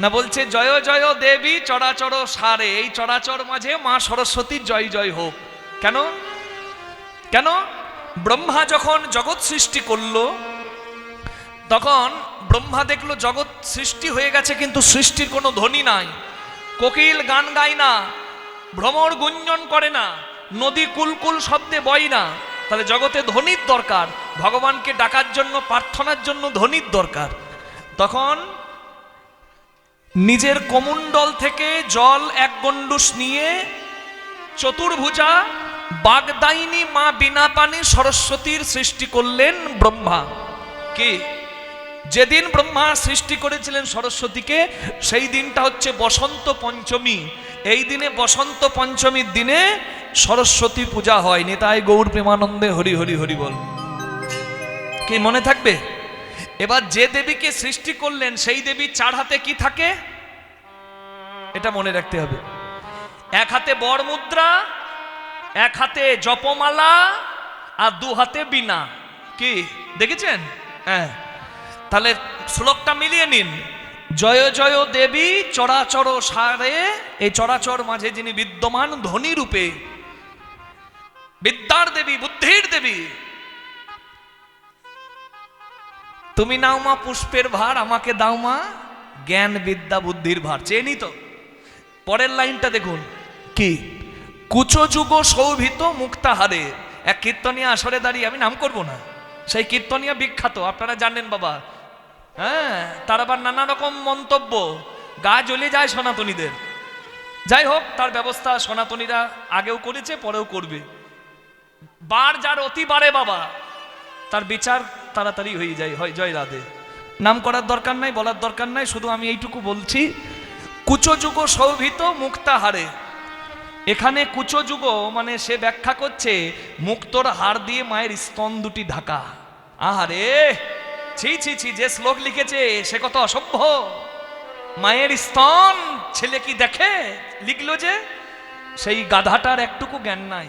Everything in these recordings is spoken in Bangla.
না, বলছে জয় জয় দেবী চরাচর সারে, এই চরাচর মাঝে মা সরস্বতীর জয় জয় হোক। কেন? কেন? ব্রহ্মা যখন জগৎ সৃষ্টি করলো, তখন ব্রহ্মা দেখলো জগৎ সৃষ্টি হয়ে গেছে, কিন্তু সৃষ্টির কোনো ধ্বনি নাই। কোকিল গান গায় না, ভ্রমর গুঞ্জন করে না, নদী কুলকুল শব্দে বয় না। তাহলে জগতে ধ্বনির দরকার, ভগবানকে ডাকার জন্য, প্রার্থনার জন্য ধ্বনির দরকার। তখন নিজের কমণ্ডল থেকে জল এক গণ্ডূষ নিয়ে চতুর্ভুজা বাগদায়িনী মা বিনা পানি সরস্বতীর সৃষ্টি করলেন ব্রহ্মা। কি? যেদিন ব্রহ্মা সৃষ্টি করেছিলেন সরস্বতীকে, সেই দিনটা হচ্ছে বসন্ত পঞ্চমী। এই দিনে বসন্ত পঞ্চমীর দিনে সরস্বতী পূজা হয়। নিতাই গৌর প্রেমানন্দে হরি হরি হরি বল। কি মনে থাকবে? এবার যে দেবীকে সৃষ্টি করলেন সেই দেবীর চার হাতে কি থাকে এটা মনে রাখতে হবে। এক হাতে বর মুদ্রা, এক হাতে জপমালা, আর দু হাতে বীণা। কি দেখেছেন? হ্যাঁ, তাহলে শ্লোকটা মিলিয়ে নিন। জয় জয় দেবী চরাচর সারে, এই চরাচর মাঝে যিনি বিদ্যমান ধ্বনি রূপে, বিদ্যার দেবী, বুদ্ধির দেবী। তুমি নাও মা পুষ্পের ভার, আমাকে দাও মা জ্ঞান বিদ্যা বুদ্ধির ভার। চেয়ে নি তো? পরের লাইনটা দেখুন কি, কুচো যুগ শোভিত মুক্তাহারে। এক কীর্তনিয়া আসরে দাঁড়িয়ে, আমি নাম করব না, সেই কীর্তনিয়া বিখ্যাত, আপনারা জানেন বাবা। হ্যাঁ, তার আবার নানা রকম মন্তব্য, গা জ্বলে যায় সনাতনীদের। যাই হোক, তার ব্যবস্থা সনাতনীরা আগেও করেছে, পরেও করবে। বার যার অতি বারে বাবা, তার বিচার তাড়াতাড়ি হয়ে যায়। হয় জয় রাধে। নাম করার দরকার নাই, বলার দরকার নাই, শুধু আমি এইটুকু বলছি, কুচো যুগ শোভিত মুক্তাহারে। এখানে কুচো যুগ মানে সে ব্যাখ্যা করছে মুক্তোর হার দিয়ে মায়ের স্তন দুটি ঢাকা। আহারে, ছি ছি ছি, যে শ্লোক লিখেছে সে কত অসভ্য। মায়ের স্তন ছেলে কি দেখে? লিখলো যে সেই গাধাটার একটুকু জ্ঞান নাই,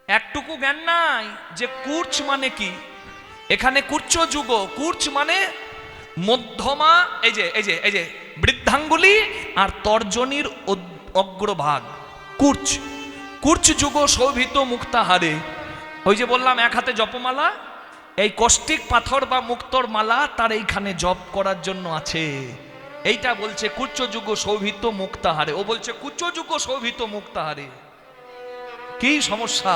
একটুকু জ্ঞান নাই যে কুর্চ মানে কি। এখানে কুর্চ যুগ, কুর্চ মানে মধ্যমা, এই যে এই যে এই যে বৃদ্ধাঙ্গুলি আর তর্জনীর অগ্রভাগ, কুর্চ। কুর্চ যুগ শোভিত মুক্তাহারে। ওই যে বললাম এক হাতে জপমালা, এই কষ্টিক পাথর বা মুক্তোর মালা তার এইখানে জপ করার জন্য আছে। এইটা বলছে কুচ্চ যুগ শোভিত মুক্তাহারে। ও বলছে কুচ্চ যুগ শোভিত মুক্তাহারে। কি সমস্যা?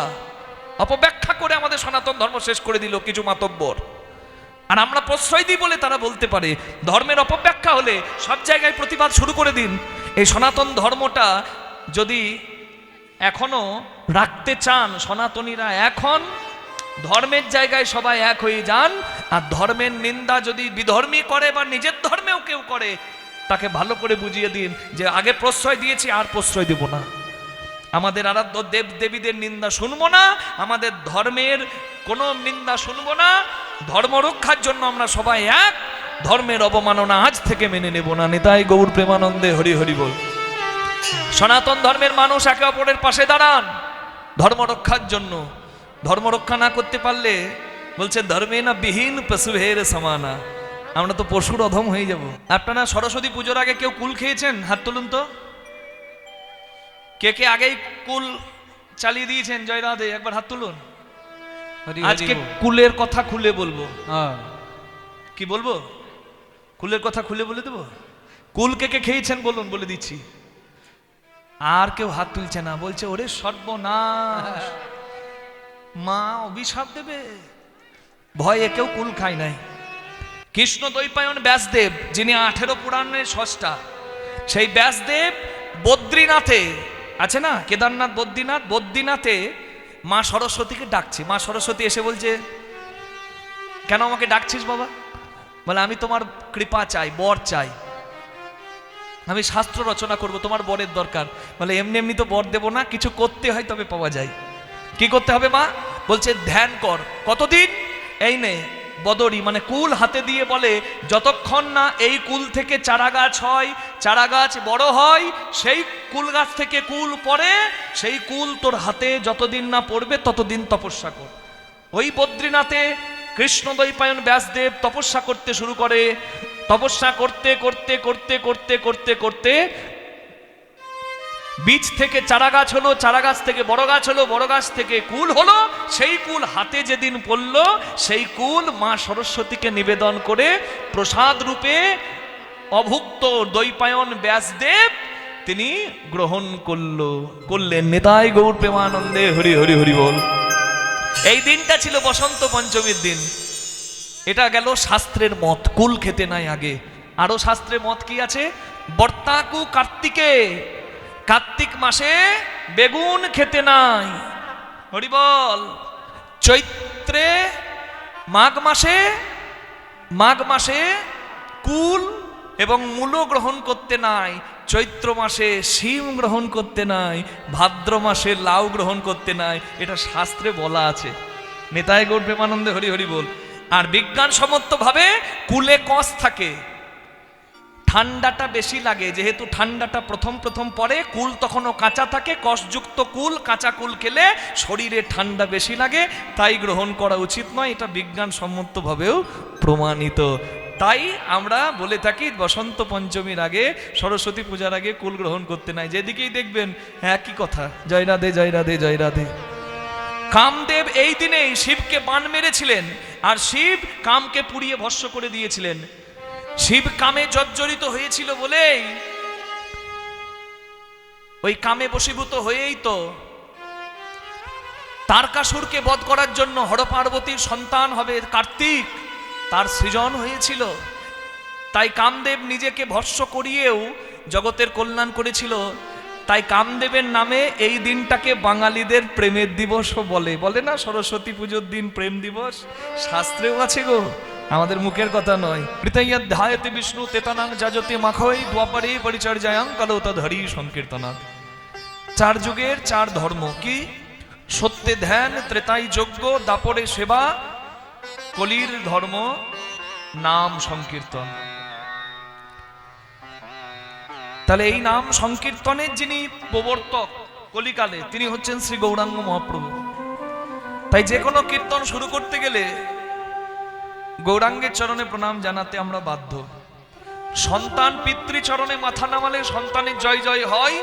অপব্যাখ্যা করে আমাদের সনাতন ধর্ম শেষ করে দিল কিছু মাতব্বর। আর আমরা প্রশ্রয় দিই বলে তারা বলতে পারে। ধর্মের অপব্যাখ্যা হলে সব জায়গায় প্রতিবাদ শুরু করে দিন। এই সনাতন ধর্মটা যদি এখনো রাখতে চান সনাতনীরা, এখন ধর্মের জায়গায় সবাই এক হয়ে যান। আর ধর্মের নিন্দা যদি বিধর্মী করে বা নিজের ধর্মেও কেউ করে, তাকে ভালো করে বুঝিয়ে দিন যে আগে প্রশ্রয় দিয়েছি, আর প্রশ্রয় দেব না। আমাদের আরাধ্য দেব দেবীদের নিন্দা শুনবো না, আমাদের ধর্মের কোনো নিন্দা শুনবো না। ধর্ম রক্ষার জন্য আমরা সবাই এক, ধর্মের অবমাননা আজ থেকে মেনে নেব না। নিতাই গৌর প্রেমানন্দে হরি হরি বল। সনাতন ধর্মের মানুষ একে অপরের পাশে দাঁড়ান ধর্ম রক্ষার জন্য। ধর্ম রক্ষা না করতে পারলে বলছে ধর্মে না বিহীন পশুহের সমানা, আমরা তো পশুর অধম হয়ে যাব। আপনারা সরস্বতী পুজোর আগে কেউ কুল খেয়েছেন? হাত তুলুন তো। কে কে আগেই কুল চালিয়ে দিয়েছেন? জয় রাধে, একবার হাত তুলুন। আজকে কুলের কথা খুলে বলবো। কি বলবো? কুলের কথা খুলে বলে দেবো। কুল কে কে খেয়েছেন বলুন, বলে দিচ্ছি। আর কেউ হাত তুলছে না, বলছে ওরে সর্বনাশ, মা অভিশাপ দেবে, ভয়ে কেউ কুল খায় নাই। কৃষ্ণ দ্বৈপায়ন ব্যাসদেব, যিনি 18 পুরাণের স্রষ্টা, সেই ব্যাসদেব বদ্রীনাথে আছে না, কেদারনাথ বদ্রীনাথ, বদ্রীনাথে মা সরস্বতীকে ডাকছে। মা সরস্বতী এসে বলছে, কেন আমাকে ডাকছিস বাবা? বলে আমি তোমার কৃপা চাই, বর চাই, আমি শাস্ত্র রচনা করব, তোমার বরের দরকার। বলে এমনি এমনি তো বর দেব না, কিছু করতে হয় তবে পাওয়া যায়। কি করতে হবে মা? বলছে ধ্যান কর। কতদিন? এই নে বদরি মানে কুল হাতে দিয়ে বলে, যতক্ষণ না এই কুল থেকে চারা গাছ হয়, চারা গাছ বড় হয়, সেই কুল গাছ থেকে কুল পড়ে, সেই কুল তোর হাতে যতদিন না পড়বে ততদিন তপস্যা কর। ওই বদ্রীনাথে কৃষ্ণ দ্বৈপায়ন ব্যাসদেব তপস্যা করতে শুরু করে। তপস্যা করতে করতে করতে করতে করতে করতে বীজ থেকে চারা গাছ হলো, চারা গাছ থেকে বড় গাছ হলো, বড় গাছ থেকে কুল হলো। সেই কুল হাতে যেদিন পড়ল, সেই কুল মা সরস্বতীকে নিবেদন করে প্রসাদ রূপে অভুক্ত দ্বৈপায়ন ব্যাসদেব তিনি গ্রহণ করলেন। নিতাই গৌর প্রেমানন্দে হরি হরি হরি বল। এই দিনটা ছিল বসন্ত পঞ্চমীর দিন। এটা গেল শাস্ত্রের মত, কুল খেতে নাই আগে। আরো শাস্ত্রের মত কি আছে? বর্তাকু কার্তিকে, কার্তিক মাসে বেগুন খেতে নাই, হরি বল। চৈত্রে মাঘ মাসে কুল এবং মূলো গ্রহণ করতে নাই, চৈত্র মাসে শিম গ্রহণ করতে নাই, ভাদ্র মাসে লাউ গ্রহণ করতে নাই। এটা শাস্ত্রে বলা আছে। নিতাই গৌর প্রেমানন্দে হরি হরি বল। আর বিজ্ঞানসম্মত ভাবে কুলে কষ থাকে, ঠান্ডাটা বেশি লাগে। যেহেতু ঠান্ডাটা প্রথম পড়ে, কুল তখনও কাঁচা থাকে, কষযুক্ত কুল, কাঁচা কুল খেলে শরীরে ঠান্ডা বেশি লাগে, তাই গ্রহণ করা উচিত নয়। এটা বিজ্ঞানসম্মতভাবেও প্রমাণিত। তাই আমরা বলে থাকি বসন্ত পঞ্চমীর আগে, সরস্বতী পূজার আগে কুল গ্রহণ করতে নাই। যেদিকেই দেখবেন একই কথা, জয় রাধে জয় রাধে জয় রাধে। কামদেব এই দিনেই শিবকে বাণ মেরেছিলেন, আর শিব কামকে পুড়িয়ে ভস্ম করে দিয়েছিলেন। শিব কামে জর্জরিত হয়েছিল বলেই, ওই কামে বশীভূত হয়েই তো তারকাসুরকে বধ করার জন্য হরপার্বতীর সন্তান হবে কার্তিক, তার সৃজন হয়েছিল। তাই কামদেব নিজেকে ভস্ম করিয়েও জগতের কল্যাণ করেছিল। তাই কামদেবের নামে এই দিনটাকে বাঙালিদের প্রেমের দিবসও বলে না, সরস্বতী পুজোর দিন প্রেম দিবস। শাস্ত্রেও আছে গো, আমাদের মুখের কথা নয়। ধ্যায়তে বিষ্ণু তেতানাং যাজতে মাখৈ দ্বাপরে পরিচর্যায়াং কালো তদ্হরি সংকীর্তনাৎ। চার যুগের চার ধর্ম কি? সত্যে ধ্যান, ত্রেতাই যজ্ঞ, দাপরে সেবা, কলির ধর্ম নাম সংকীর্তন। তাহলে এই নাম সংকীর্তনের যিনি প্রবর্তক কলিকালে, তিনি হচ্ছেন শ্রী গৌরাঙ্গ মহাপ্রভু। তাই যে কোনো কীর্তন শুরু করতে গেলে গৌরাঙ্গের চরণে প্রণাম জানাতে আমরা বাধ্য। সন্তান পিতৃচরণে মাথা নামালে সন্তানের জয় জয় হয়,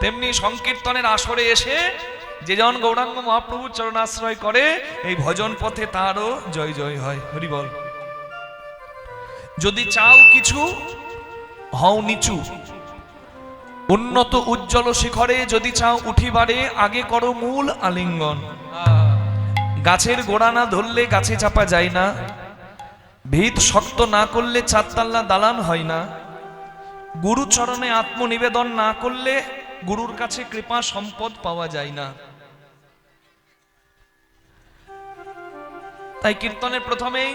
তেমনি সংকীর্তনের আসরে এসে যে জন গৌরাঙ্গ মহাপ্রভুর চরণাশ্রয় করে, এই ভজন পথে তারও জয় জয় হয়। হরি বল। যদি চাও কিছু, হও নিচু, উন্নত উজ্জ্বল শিখরে যদি চাও উঠিবারে, আগে করো মূল আলিঙ্গন। গাছের গোড়া না ধরলে গাছে চাপা যায় না, ভিত শক্ত না করলে চারতাল্লা দালান হয় না, গুরু চরণে আত্মনিবেদন না করলে গুরুর কাছে কৃপা সম্পদ পাওয়া যায় না। তাই কীর্তনের প্রথমেই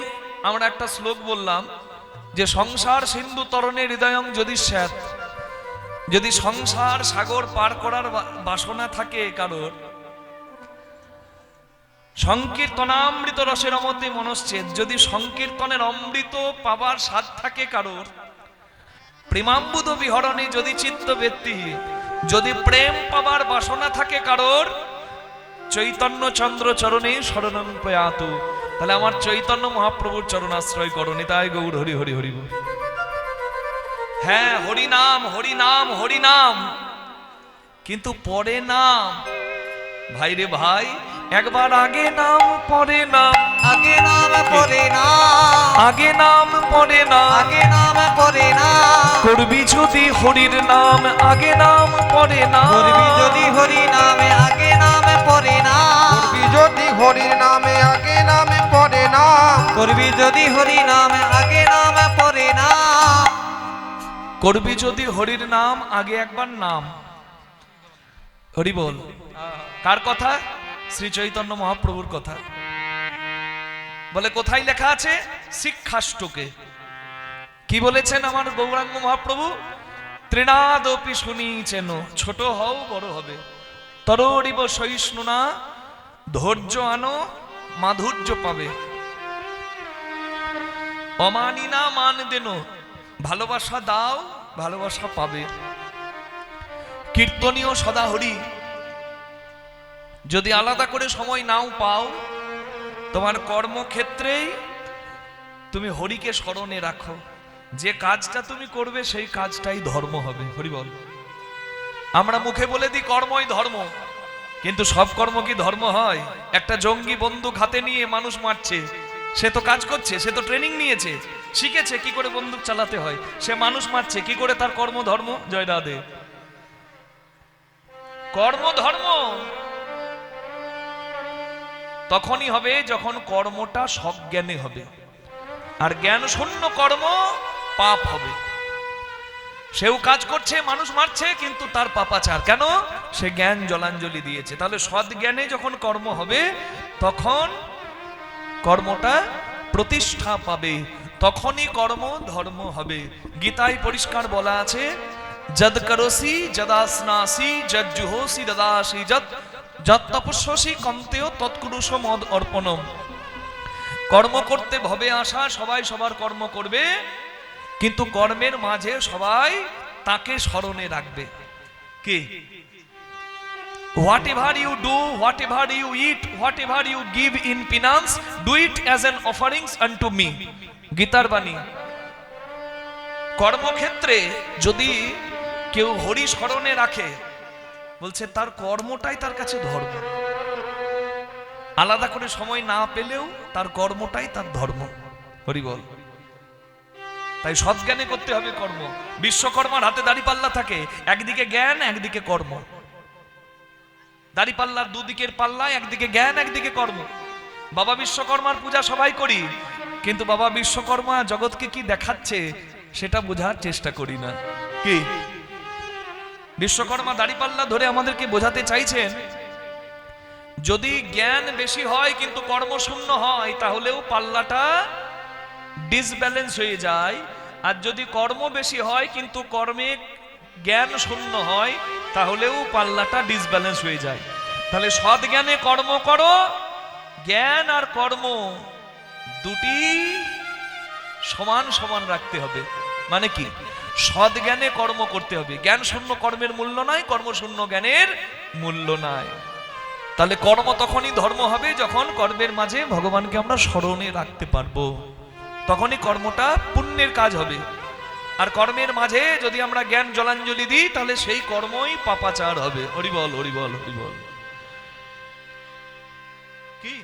আমরা একটা শ্লোক বললাম যে সংসার সিন্ধু তরণে হৃদয়ং যদি স্যাত, যদি সংসার সাগর পার করার বাসনা থাকে কারোর, সংকীর্তনামৃত রসের অমতে মনশ্চেদ, যদি সংকীর্তনের অমৃত পাবার স্বাদ থাকে কারোর, প্রেমাম্বুদ বিহরণে যদি চিত্ত ব্যক্তি, যদি প্রেম পাবার বাসনা থাকে কারোর, চৈতন্য চন্দ্র চরণে শরণং প্রয়াত। তাহলে আমার চৈতন্য মহাপ্রভুর চরণাশ্রয় করো। নিতাই গৌর হরি হরি হরি বল। হ্যাঁ, হরি নাম হরি নাম হরি নাম, কিন্তু পরে নাম ভাইরে ভাই, একবার আগে নাম পরে নাম, আগে নাম পরে নাম, আগে নাম পরে নাম, আগে নাম পরে নাম, করবি যদি হরির নাম আগে নাম পরে নাম, করবি যদি হরি নামে আগে নাম পরে নাম, করবি যদি হরির নামে আগে নামে পড়ে নাম, করবি যদি হরি নামে আগে নাম পরে নাম, করবি যদি হরির নাম আগে একবার নাম। হরি বল। কার কথা? শ্রী চৈতন্য মহাপ্রভুর কথা। বলে কোথায় লেখা আছে? শিক্ষাষ্টকে। কি বলেছেন আমার গৌরাঙ্গ মহাপ্রভু? তৃণাদপি শুনিছেন, ছোট হও বড় হবে, তররিব সহিষ্ণু না, ধৈর্য আনো মাধুর্য পাবে, অমানি না মান দেন, ভালোবাসা দাও ভালোবাসা পাবে। কীর্তনীয় সদা হরি, যদি আলাদা করে সময় নাও পাও, তোমার কর্মক্ষেত্রেই তুমি হরিকে স্মরণে রাখো। যে কাজটা তুমি করবে সেই কাজটাই ধর্ম হবে। হরি বল। আমরা মুখে বলে দিই কর্মই ধর্ম, কিন্তু সব কর্ম কি ধর্ম হয়? একটা জঙ্গি বন্দুক হাতে নিয়ে মানুষ মারছে, সে তো কাজ করছে, সে তো ট্রেনিং নিয়েছে, শিখেছে কি করে বন্দুক চালাতে হয়, সে মানুষ মারছে, কি করে তার কর্ম ধর্ম? জয় রাধে। কর্ম ধর্ম তখনই হবে যখন কর্মটা সজ্ঞানে হবে, আর জ্ঞান শূন্য কর্ম পাপ হবে। সেও কাজ করছে, মানুষ মারছে, কিন্তু তার পাপাচার। কেন? সে জ্ঞান জলাঞ্জলি দিয়েছে। তাহলে সৎ জ্ঞানে যখন কর্ম হবে তখন কর্মটা প্রতিষ্ঠা পাবে, তখনই কর্ম ধর্ম হবে। গীতায় পরিষ্কার বলা আছে, যদ করসি যদাসনাসি যদ জুহোসি দদাসি যদ যদ তপস্যসি কন্তেয় তৎকুরুষ মদ অর্পণম। কর্ম করতে ভবে আসা, সবাই সবার কর্ম করবে, কিন্তু কর্মের মাঝে সবাই তাকে স্মরণে রাখবে। কি? Whatever you do, whatever you eat, whatever you give in penance, do it as an offerings unto me. গীতার বাণী। কর্মক্ষেত্রে যদি কেউ হরি স্মরণে রাখে, বলছে তার কর্মটাই তার কাছে ধর্ম। আলাদা করে সময় না পেলেও তার কর্মটাই তার ধর্ম। হরি বল। তাই সৎজ্ঞানে করতে হবে কর্ম। বিশ্বকর্মার হাতে দাড়িপাল্লা থাকে, একদিকে জ্ঞান একদিকে কর্ম। দাড়িপাল্লার দুদিকের পাল্লা, একদিকে জ্ঞান একদিকে কর্ম। বাবা বিশ্বকর্মার পূজা সবাই করি, কিন্তু বাবা বিশ্বকর্মা জগৎকে কি দেখাচ্ছে সেটা বোঝার চেষ্টা করি না। কি? বিশ্বকর্মা দাড়িপাল্লা ধরে আমাদেরকে বোঝাতে চাইছেন, যদি জ্ঞান বেশি হয় কিন্তু কর্ম শূন্য হয়, তাহলেও পাল্লাটা ডিসব্যালেন্স হয়ে যায়। আর যদি কর্ম বেশি হয় কিন্তু কর্মে জ্ঞান শূন্য হয়, তাহলেও পাল্লাটা ডিসব্যালেন্স হয়ে যায়। তাহলে সৎ জ্ঞানে কর্ম করো, জ্ঞান আর কর্ম দুটি সমান সমান রাখতে হবে। মানে কি? সৎ জ্ঞানে কর্ম করতে হবে। জ্ঞান শূন্য কর্মের মূল্য নাই, কর্ম শূন্য জ্ঞানের মূল্য নাই। তাহলে কর্ম তখনই ধর্ম হবে যখন কর্মের মাঝে ভগবানকে আমরা স্মরণে রাখতে পারবো, তখনই কর্মটা পুণ্যের কাজ হবে। আর কর্মের মাঝে যদি আমরা জ্ঞান জলাঞ্জলি দিই, তাহলে সেই কর্মই পাপাচার হবে। হরি বল, হরি বল, হরি বল। কি?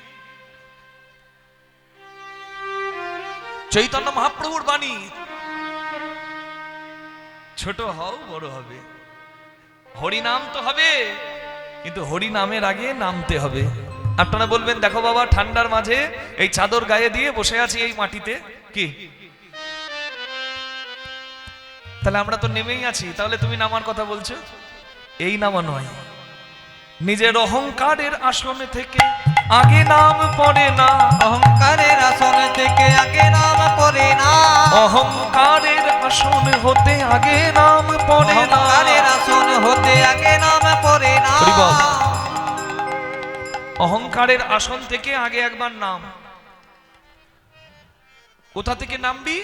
চৈতন্য মহাপ্রভুর বাণী, ছোট হও বড় হবে। হরি নাম তো হবে, কিন্তু হরি নামের আগে নামতে হবে। আপনারা বলবেন, দেখো বাবা, ঠান্ডার মাঝে এই চাদর গায়ে দিয়ে বসে আছি এই মাটিতে, কি তাহলে আমরা তো নেমেই আছি, তাহলে তুমি নামার কথা বলছো? এই নামা নয়। নিজের অহংকারের আসন থেকে আগে নাম পড়ে না, অহংকারের আসন থেকে আগে নাম পড়ে না, অহংকারের আসন হতে আগে নাম পড়ে না, অহংকারের আসন হতে আগে নাম পড়ে না। হরি বল। অহংকারের আসন থেকে আগে একবার নাম। কোথা থেকে নামবি?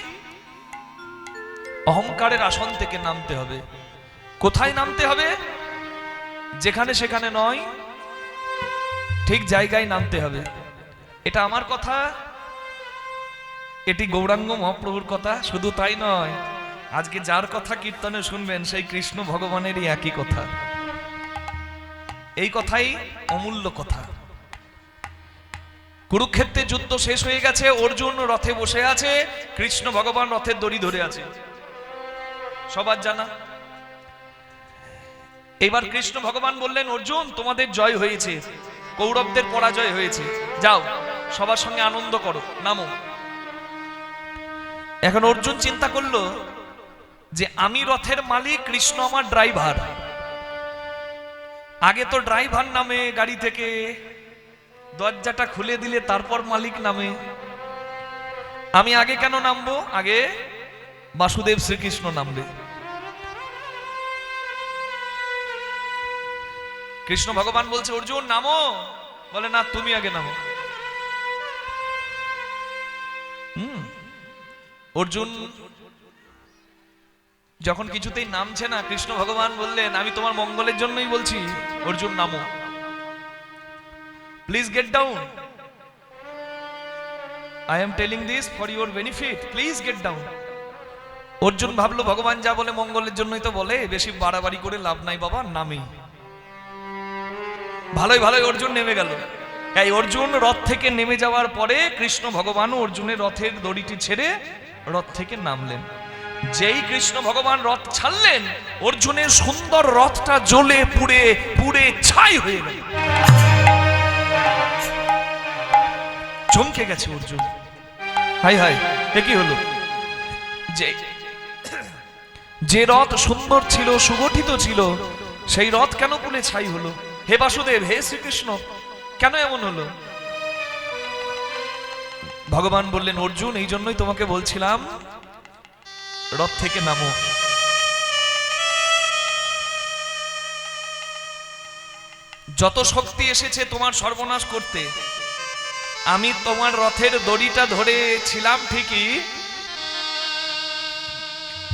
অহংকারের আসন থেকে নামতে হবে। কোথায় নামতে হবে? যেখানে সেখানে নয়, ঠিক জায়গায় নামতে হবে। এটা আমার কথা, এটি গৌরাঙ্গ মহাপ্রভুর কথা। শুধু তাই নয়, আজকে যার কথা কীর্তনে শুনবেন সেই কৃষ্ণ ভগবানেরই একই কথা। এই কথাই অমূল্য কথা। কুরুক্ষেত্রে যুদ্ধ শেষ হয়ে গেছে, অর্জুন রথে বসে আছে, কৃষ্ণ ভগবান রথের দড়ি ধরে আছে, সবার জানা। এবার কৃষ্ণ ভগবান বললেন, অর্জুন তোমাদের জয় হয়েছে, কৌরবদের পরাজয় হয়েছে, যাও সবার সঙ্গে আনন্দ করো, নামো। এখন অর্জুন চিন্তা করলো যে আমি রথের মালিক, কৃষ্ণ আমার ড্রাইভার। আগে তো ড্রাইভার নামে গাড়ি থেকে, দরজাটা খুলে দিলে তারপর মালিক নামে। আমি আগে কেন নামবো? আগে বাসুদেব শ্রীকৃষ্ণ নামবে। কৃষ্ণ ভগবান বলছে, অর্জুন নামো। বলে, না তুমি আগে নামো। অর্জুন যখন কিছুতেই নামছে না, কৃষ্ণ ভগবান বললেন, আমি তোমার মঙ্গলের জন্যই বলছি, অর্জুন নামো, please get down, I am telling this for your benefit, please get down. Arjun ভাবলো ভগবান যা বলে মঙ্গলের জন্যই তো বলে, বেশি বাড়াবাড়ি করে লাভ নাই বাবা, নামি। ভালোই ভালোই অর্জুন নেমে গেল। এই অর্জুন রথ থেকে নেমে যাওয়ার পরে কৃষ্ণ ভগবান অর্জুনের রথের দড়িটি ছেড়ে রথ থেকে নামলেন। যেই কৃষ্ণ ভগবান রথ ছাড়লেন, অর্জুনের সুন্দর রথটা জ্বলে পুড়ে পুড়ে ছাই হয়ে গেল। চমকে গেছে অর্জুন, হাই হাই এ কি হলো? যে রথ সুন্দর ছিল, সুগঠিত ছিল, সেই রথ কেন পুড়ে ছাই হলো? হে বাসুদেব, হে শ্রীকৃষ্ণ, কেন এমন হলো? ভগবান বললেন, অর্জুন এই জন্যই তোমাকে বলছিলাম রথ থেকে নামো। যত শক্তি এসেছে তোমার সর্বনাশ করতে, আমি তোমার রথের দড়িটা ধরে ছিলাম ঠিকই,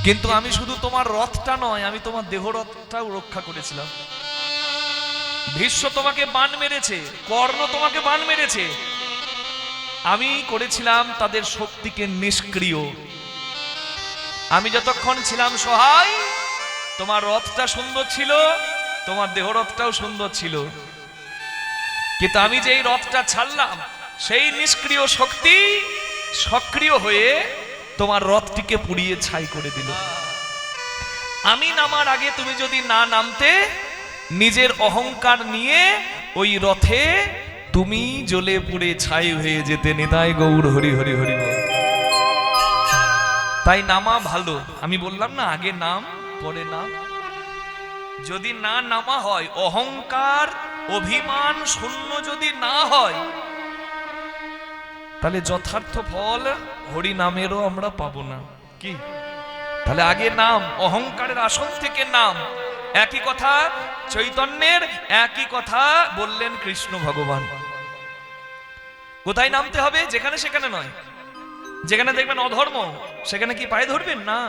কিন্তু আমি শুধু তোমার রথটা নয়, আমি তোমার দেহরথটাও রক্ষা করেছিলাম। ভীষ্ম তোমাকে বাণ মেরেছে, কর্ণ তোমাকে বাণ মেরেছে, আমি করেছিলাম তাদের শক্তিকে নিষ্ক্রিয়। আমি যতক্ষণ ছিলাম সহায়, তোমার রথটা সুন্দর ছিল, তোমার দেহরথটাও সুন্দর ছিল, কিন্তু আমি যেই রথটা ছাড়লাম, সেই নিষ্ক্রিয় শক্তি সক্রিয় হয়ে তোমার রথটিকে পুড়িয়ে ছাই করে দিল। আমি নামার আগে তুমি যদি না নামতে, নিজের অহংকার নিয়ে ওই রথে তুমি জ্বলে পুড়ে ছাই হয়ে যেতে। নিতাই গৌর হরি হরি হরি বল। তাই নামা ভালো। আমি বললাম না, আগে নাম পরে নাম। যদি না নামা হয়, অহংকার অভিমান শূন্য যদি না হয়, তাহলে যথার্থ ফল হরি নামেরও আমরা পাবো না। কি? তাহলে আগে নাম, অহংকারের আসন থেকে নাম। একই কথা চৈতন্যের, একই কথা বললেন কৃষ্ণ ভগবান। কোথায় নামতে হবে? যেখানে সেখানে নয়। যেখানে দেখবেন অধর্ম, সেখানে কি পায়ে ধরবেন? না,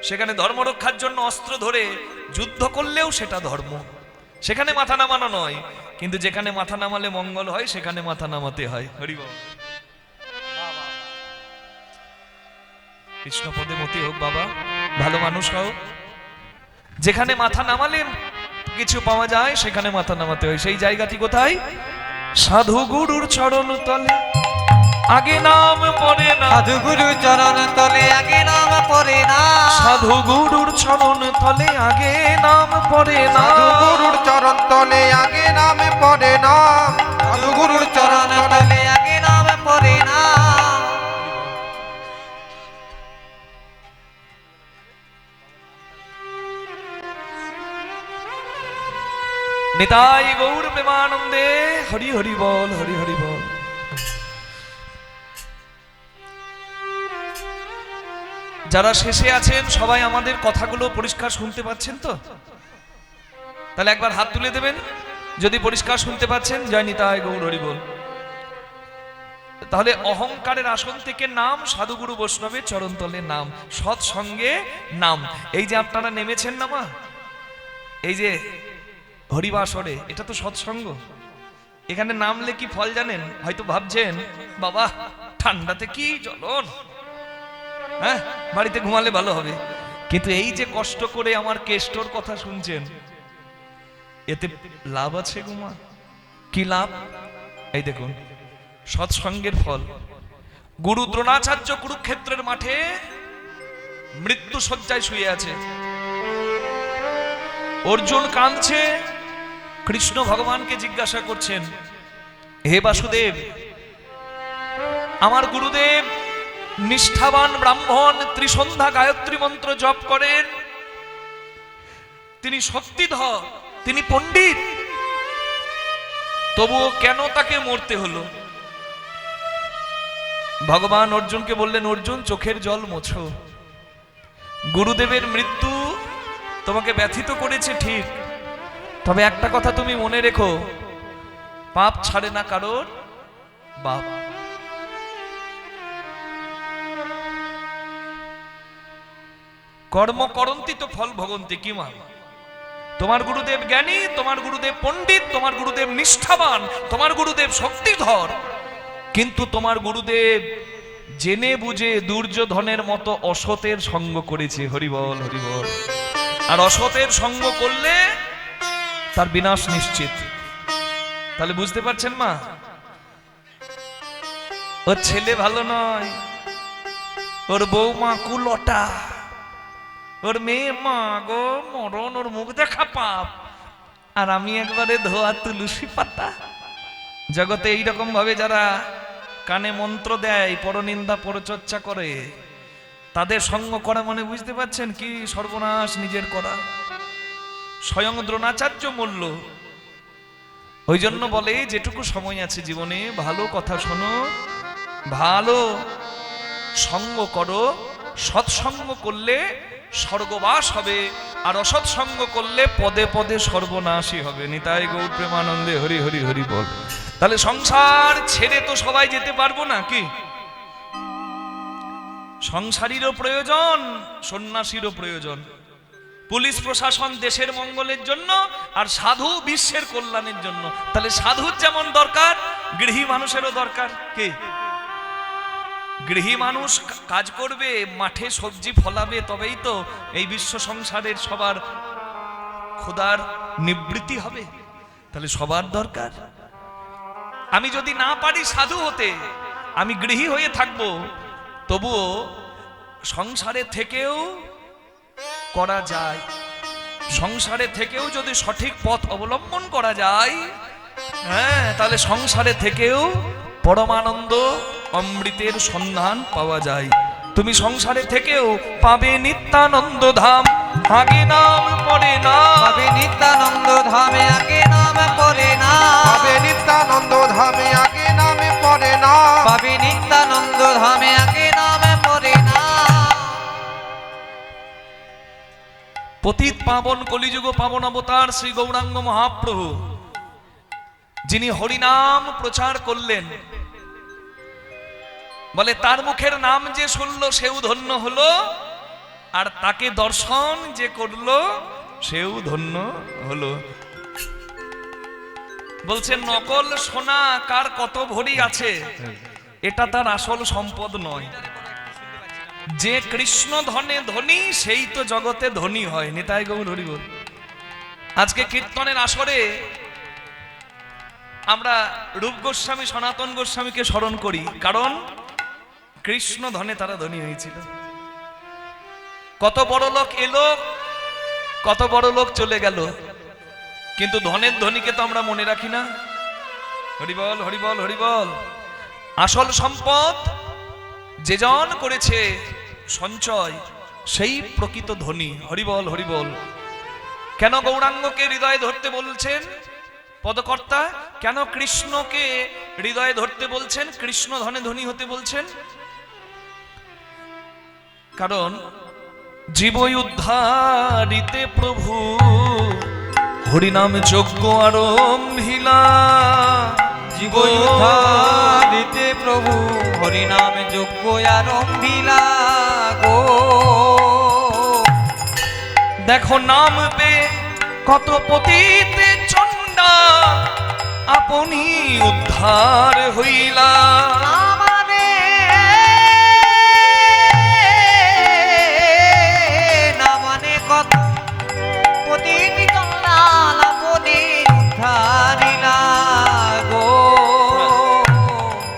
সেখানে ধর্ম রক্ষার জন্য অস্ত্র ধরে যুদ্ধ করলেও সেটা ধর্ম, সেখানে মাথা নামানো নয়। কিন্তু যেখানে মাথা নামালে মঙ্গল হয়, সেখানে মাথা নামাতে হয়। হরি বল। কৃষ্ণ পদে মতি হোক বাবা, ভালো মানুষ হও। যেখানে মাথা নামালে কিছু পাওয়া যায়, সেখানে মাথা নামাতে হয়। সেই জায়গাটি কোথায়? সাধু গুরুর চরণ তলে আগে নাম পরে না। সাধু গুরু চরণ তলে আগে নাম পড়ে না। সাধু গুরুর চরণ তলে আগে নাম পরে না। সাধু গুরুর চরণ তলে আগে নামে পড়ে না। সাধু গুরুর চরণ তলে আগে নাম পড়ে না। নিতাই গৌর প্রেমানন্দে হরি হরি বল, হরি হরি বল। যারা শেষে আছেন সবাই আমাদের কথাগুলো পরিষ্কার শুনতে পাচ্ছেন তো? তাহলে একবার হাত তুলে দেবেন যদি পরিষ্কার শুনতে পাচ্ছেন। জয় নিতাই গৌর হরি বল। তাহলে অহংকারের আসন থেকে নাম, সাধুগুরু বৈষ্ণবের চরণতলে নাম, সৎসঙ্গে নাম। এই যে আপনারা নেমেছেন না মা, এই যে হরিবাসরে, এটা তো সৎসঙ্গ। এখানে নামলে কি ফল জানেন? হয়তো ভাবছেন বাবা ঠান্ডাতে কি জ্বলন, হ্যাঁ বাড়িতে ঘুমালে ভালো হবে, কিন্তু এই যে কষ্ট করে আমার কেষ্টর কথা শুনছেন, এতে লাভ আছে গুমা। কি লাভ? এই দেখুন সৎসঙ্গের ফল। গুরু দ্রোণাচার্য কুরুক্ষেত্রের মাঠে মৃত্যু শয্যায় শুয়ে আছে, অর্জুন কাঁদছে, কৃষ্ণ ভগবানকে জিজ্ঞাসা করছেন, হে বাসুদেব, আমার গুরুদেব নিষ্ঠাবান ব্রাহ্মণ, ত্রিসন্ধ্যা গায়ত্রী মন্ত্র জপ করেন, তিনি শক্তিধর, তিনি পণ্ডিত, তবুও কেন তাকে মরতে হলো? ভগবান অর্জুনকে বললেন, অর্জুন চোখের জল মোছো। গুরুদেবের মৃত্যু তোমাকে ব্যথিত করেছে ঠিক, তবে একটা কথা তুমি মনে রেখো, পাপ ছাড়ে না কারোর বাপ। কর্ম করন্তি তো ফল ভোগন্তি। কি মা? তোমার গুরুদেব জ্ঞানী, তোমার গুরুদেব পণ্ডিত, তোমার গুরুদেব নিষ্ঠাবান, তোমার গুরুদেব শক্তিধর, কিন্তু তোমার গুরুদেব জেনে বুঝে দুর্যোধনের মতো অসতের সঙ্গ করেছে। হরিবল হরিবল। আর অসতের সঙ্গ করলে তার বিনাশ নিশ্চিত। তাহলে বুঝতে পারছেন মা, ওর ছেলে ভালো নয়, ওর বৌমা কুলটা, ওর মেয়ে মা গো মরণ, ওর মুখ দেখা পাপ, আর আমি একবারে ধোয়া তুলসী পাতা। জগতে এইরকম ভাবে যারা কানে মন্ত্র দেয়, পরনিন্দা পরচর্চা করে, তাদের সঙ্গ করা মানে বুঝতে পারছেন কি সর্বনাশ নিজের করা। স্বয়ং দ্রোণাচার্য মূল্য। ওই জন্য বলে যেটুকু সময় আছে জীবনে ভালো কথা শোনো, ভালো সঙ্গ করো। সৎসঙ্গ করলে স্বর্গবাস হবে, আর অসৎসঙ্গ করলে পদে পদে সর্বনাশী হবে। নিতাই গৌর প্রেমানন্দে হরি হরি হরি বল। তাহলে সংসার ছেড়ে তো সবাই যেতে পারবো না, কি সংসারীরও প্রয়োজন, সন্ন্যাসীরও প্রয়োজন। পুলিশ প্রশাসন দেশের মঙ্গলের জন্য, আর সাধু বিশ্বের কল্যাণের জন্য। তাহলে সাধুর যেমন দরকার, গৃহী মানুষেরও দরকার। কে গৃহী মানুষ কাজ করবে, মাঠে সবজি ফলাবে, তবেই তো এই বিশ্ব সংসারের সবার ক্ষুধার নিবৃত্তি হবে। তাহলে সবার দরকার। আমি যদি না পারি সাধু হতে, আমি গৃহী হয়ে থাকবো, তবুও সংসারে থেকেও করা যায়। সংসারে থেকেও যদি সঠিক পথ অবলম্বন করা যায়, হ্যাঁ, তাহলে সংসারে থেকেও পরমানন্দ অমৃতের সন্ধান পাওয়া যায়। তুমি সংসারে থেকেও পাবে নিত্যানন্দ ধাম, আগে নাম পড়ে না। পাবে নিত্যানন্দ ধামে আগে নাম পড়ে না। পাবে নিত্যানন্দ ধামে আগে নামে পড়ে না। পাবে নিত্যানন্দ ধামে আগে নাম পড়ে না। পতিত পাবন কলিযুগ পাবন অবতার শ্রী গৌরাঙ্গ মহাপ্রভু, যিনি হরিনাম প্রচার করলেন, বলে তার মুখের নাম যে শুনলো সেও ধন্য হলো, আর তাকে দর্শন যে করলো সেও ধন্য হলো। বলছে নকল সোনা কার কত ভরি আছে, এটা তার আসল সম্পদ নয়। যে কৃষ্ণ ধনে ধনী সেই তো জগতে ধনী হয়। নিতাই গৌর হরি বল। আজকে কীর্তনের আসরে আমরা রূপ গোস্বামী সনাতন গোস্বামীকে স্মরণ করি, কারণ কৃষ্ণ ধনে তারা ধনী হয়েছিল। কত বড় লোক এলো, কত বড় লোক চলে গেল, কিন্তু ধনের ধনীকে তো আমরা মনে রাখি না। হরিবল হরিবল হরিবল। আসল সম্পদ যেজন করেছে সঞ্চয়, সেই প্রকৃত ধনী। হরিবল হরিবল। কেন গৌরাঙ্গকে হৃদয়ে ধরতে বলছেন পদকর্তা? কেন কৃষ্ণকে হৃদয়ে ধরতে বলছেন, কৃষ্ণ ধনে ধনী হতে বলছেন? কারণ জীবই উদ্ধারিতে প্রভু হরিনাম যজ্ঞ আরম্ভিলা। জীবই উদ্ধারিতে প্রভু হরিনাম যজ্ঞ আরম্ভিলা গো। দেখো নাম পে কত পতিতে চণ্ডা, আপনি উদ্ধার হইলা। আমারে না মানে কত প্রতিটি চন্ডাল আপনি উদ্ধারিলা গো।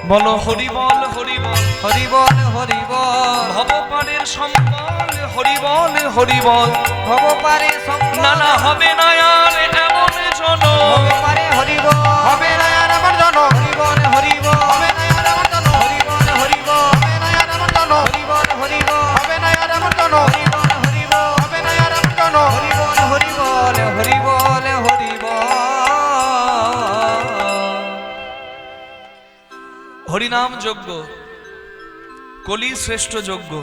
বলো হরিবল হরিবল। হরিবল হরিবল। ভবপারের সম্বল হরিবল হরিবল। ভবপারে সম্বল। নানা হবে না আর এমন জন, ভবপারে হরিবল। হবে না আর আমার জন। হরিবল হরিবল। হবে না আর আমার জন। হরিবল হরিবল। হবে না আর আমার জন। হরিবল হরিবল। হবে না আর আমার জন। হরিবল হরিবল। হবে না আর আমার জন। হরিবল হরিবল হরিবল হরিবল। হরিনাম যজ্ঞ কলি শ্রেষ্ঠ যজ্ঞ,